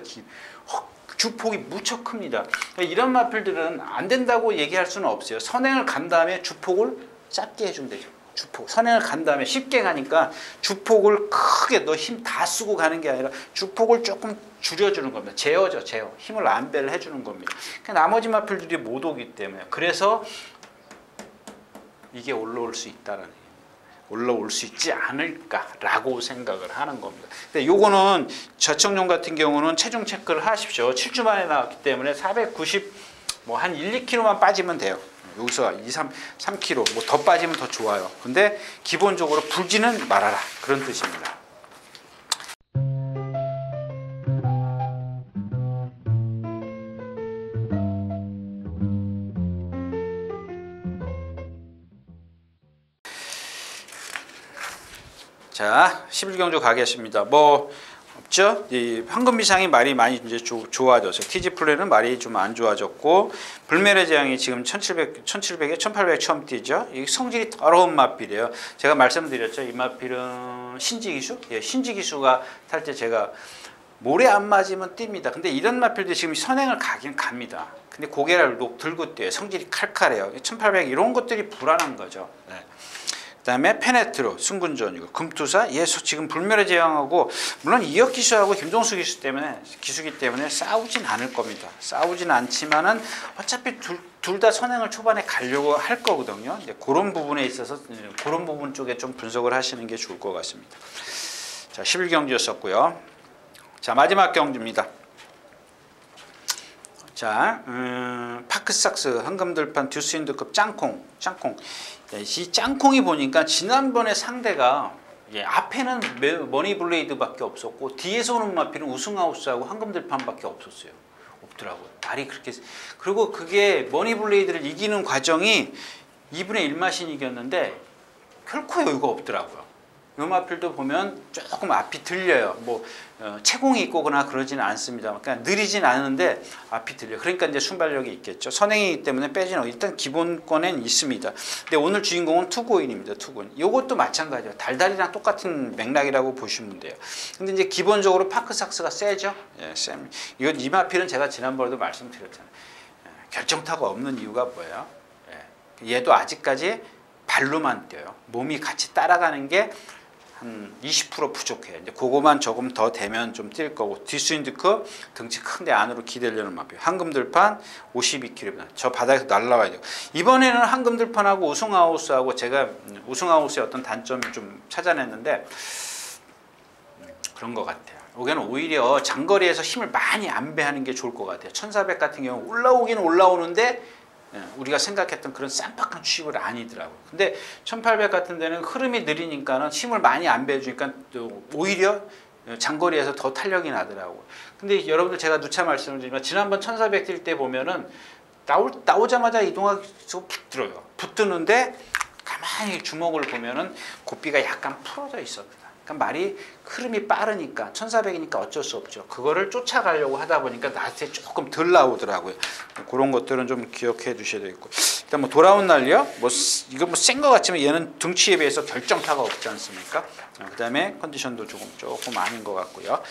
주폭이 무척 큽니다. 이런 마필들은 안 된다고 얘기할 수는 없어요. 선행을 간 다음에 주폭을 짧게 해주면 되죠. 주폭. 선행을 간 다음에 쉽게 가니까 주폭을 크게 너 힘 다 쓰고 가는 게 아니라 주폭을 조금 줄여주는 겁니다. 제어죠, 제어. 힘을 안배를 해주는 겁니다. 나머지 마필들이 못 오기 때문에. 그래서 이게 올라올 수 있다는 얘기입니다. 올라올 수 있지 않을까라고 생각을 하는 겁니다. 근데 요거는 저청용 같은 경우는 체중 체크를 하십시오. 7주 만에 나왔기 때문에 490 뭐 한 1, 2kg만 빠지면 돼요. 여기서 2, 3kg 뭐 더 빠지면 더 좋아요. 근데 기본적으로 불지는 말아라. 그런 뜻입니다. 자, 11경주 가겠습니다. 뭐 없죠? 이 황금비상이 말이 많이 이제 좋아졌어요. 티지 플레이는 말이 좀 안 좋아졌고 불멸의 재앙이 지금 1700에 1800에 처음 뛰죠. 이 성질이 더러운 마필이에요. 제가 말씀드렸죠. 이 마필은 신지기수? 예, 신지기수가 탈 때 제가 모래 안 맞으면 뜁니다. 근데 이런 마필들이 지금 선행을 가긴 갑니다. 근데 고개를 들고 뛰어요. 성질이 칼칼해요. 1800 이런 것들이 불안한 거죠. 네. 그 다음에 페네트로 승군전이고 금투사 예수 지금 불멸의 재앙하고 물론 이혁 기수하고 김종수 기수기 때문에 싸우진 않을 겁니다. 싸우진 않지만은 어차피 둘 다 선행을 초반에 가려고 할 거거든요. 이제 그런 부분에 있어서 그런 부분 쪽에 좀 분석을 하시는 게 좋을 것 같습니다. 자, 11경주였었고요. 자, 마지막 경주입니다. 자, 파크삭스 황금들판 듀스윈드급 짱콩. 이 짱콩이 보니까 지난번에 상대가 예, 앞에는 머니블레이드밖에 없었고 뒤에서 오는 마필은 우승하우스하고 황금들판밖에 없었어요. 없더라고요. 말이 그렇게. 그리고 그게 머니블레이드를 이기는 과정이 2분의 1 마신 이겼는데 결코 여유가 없더라고요. 요 마필도 보면 조금 앞이 들려요. 뭐 채공이 있거나 그러지는 않습니다. 그냥 느리진 않은데 앞이 들려. 그러니까 이제 순발력이 있겠죠. 선행이기 때문에 빼지는 일단 기본권엔 있습니다. 근데 오늘 주인공은 투고인입니다. 투고인. 이것도 마찬가지예요. 달달이랑 똑같은 맥락이라고 보시면 돼요. 근데 이제 기본적으로 파크삭스가 세죠. 예, 쌤. 이 마필은 제가 지난번에도 말씀드렸잖아요. 예, 결정타가 없는 이유가 뭐예요? 예, 얘도 아직까지 발로만 뛰어요. 몸이 같이 따라가는 게 한 20% 부족해요. 이제 그거만 조금 더 되면 좀 뛸 거고 디스윈드컵 등치 큰데 안으로 기대려는 마필. 황금들판 52km. 저 바닥에서 날라와야 돼요. 이번에는 황금들판하고 우승하우스하고 제가 우승하우스의 어떤 단점을 좀 찾아냈는데 그런 것 같아요. 여기는 오히려 장거리에서 힘을 많이 안배하는 게 좋을 것 같아요. 1400 같은 경우 올라오기는 올라오는데 우리가 생각했던 그런 쌈박한 추입은 아니더라고요. 근데 1800 같은 데는 흐름이 느리니까는 힘을 많이 안 배주니까 또 오히려 장거리에서 더 탄력이 나더라고요. 근데 여러분들 제가 누차 말씀을 드리지만 지난번 1400 뛸 때 보면은 나오자마자 이동하고 붙들어요. 붙드는데 가만히 주먹을 보면은 고삐가 약간 풀어져 있었다. 그러니까 말이 흐름이 빠르니까 1400이니까 어쩔 수 없죠. 그거를 쫓아가려고 하다 보니까 나한테 조금 덜 나오더라고요. 그런 것들은 좀 기억해 두셔야 되겠고. 일단 뭐 돌아온 날이요. 뭐 이거 뭐 센 것 같지만 얘는 등치에 비해서 결정타가 없지 않습니까? 그다음에 컨디션도 조금 아닌 것 같고요.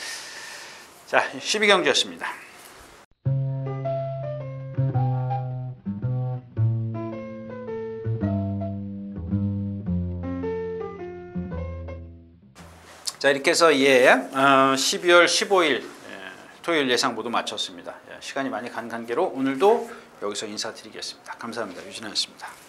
자, 12경기였습니다. 자, 이렇게 해서 12월 15일 토요일 예상 모두 마쳤습니다. 시간이 많이 간 관계로 오늘도 여기서 인사드리겠습니다. 감사합니다. 유진환이었습니다.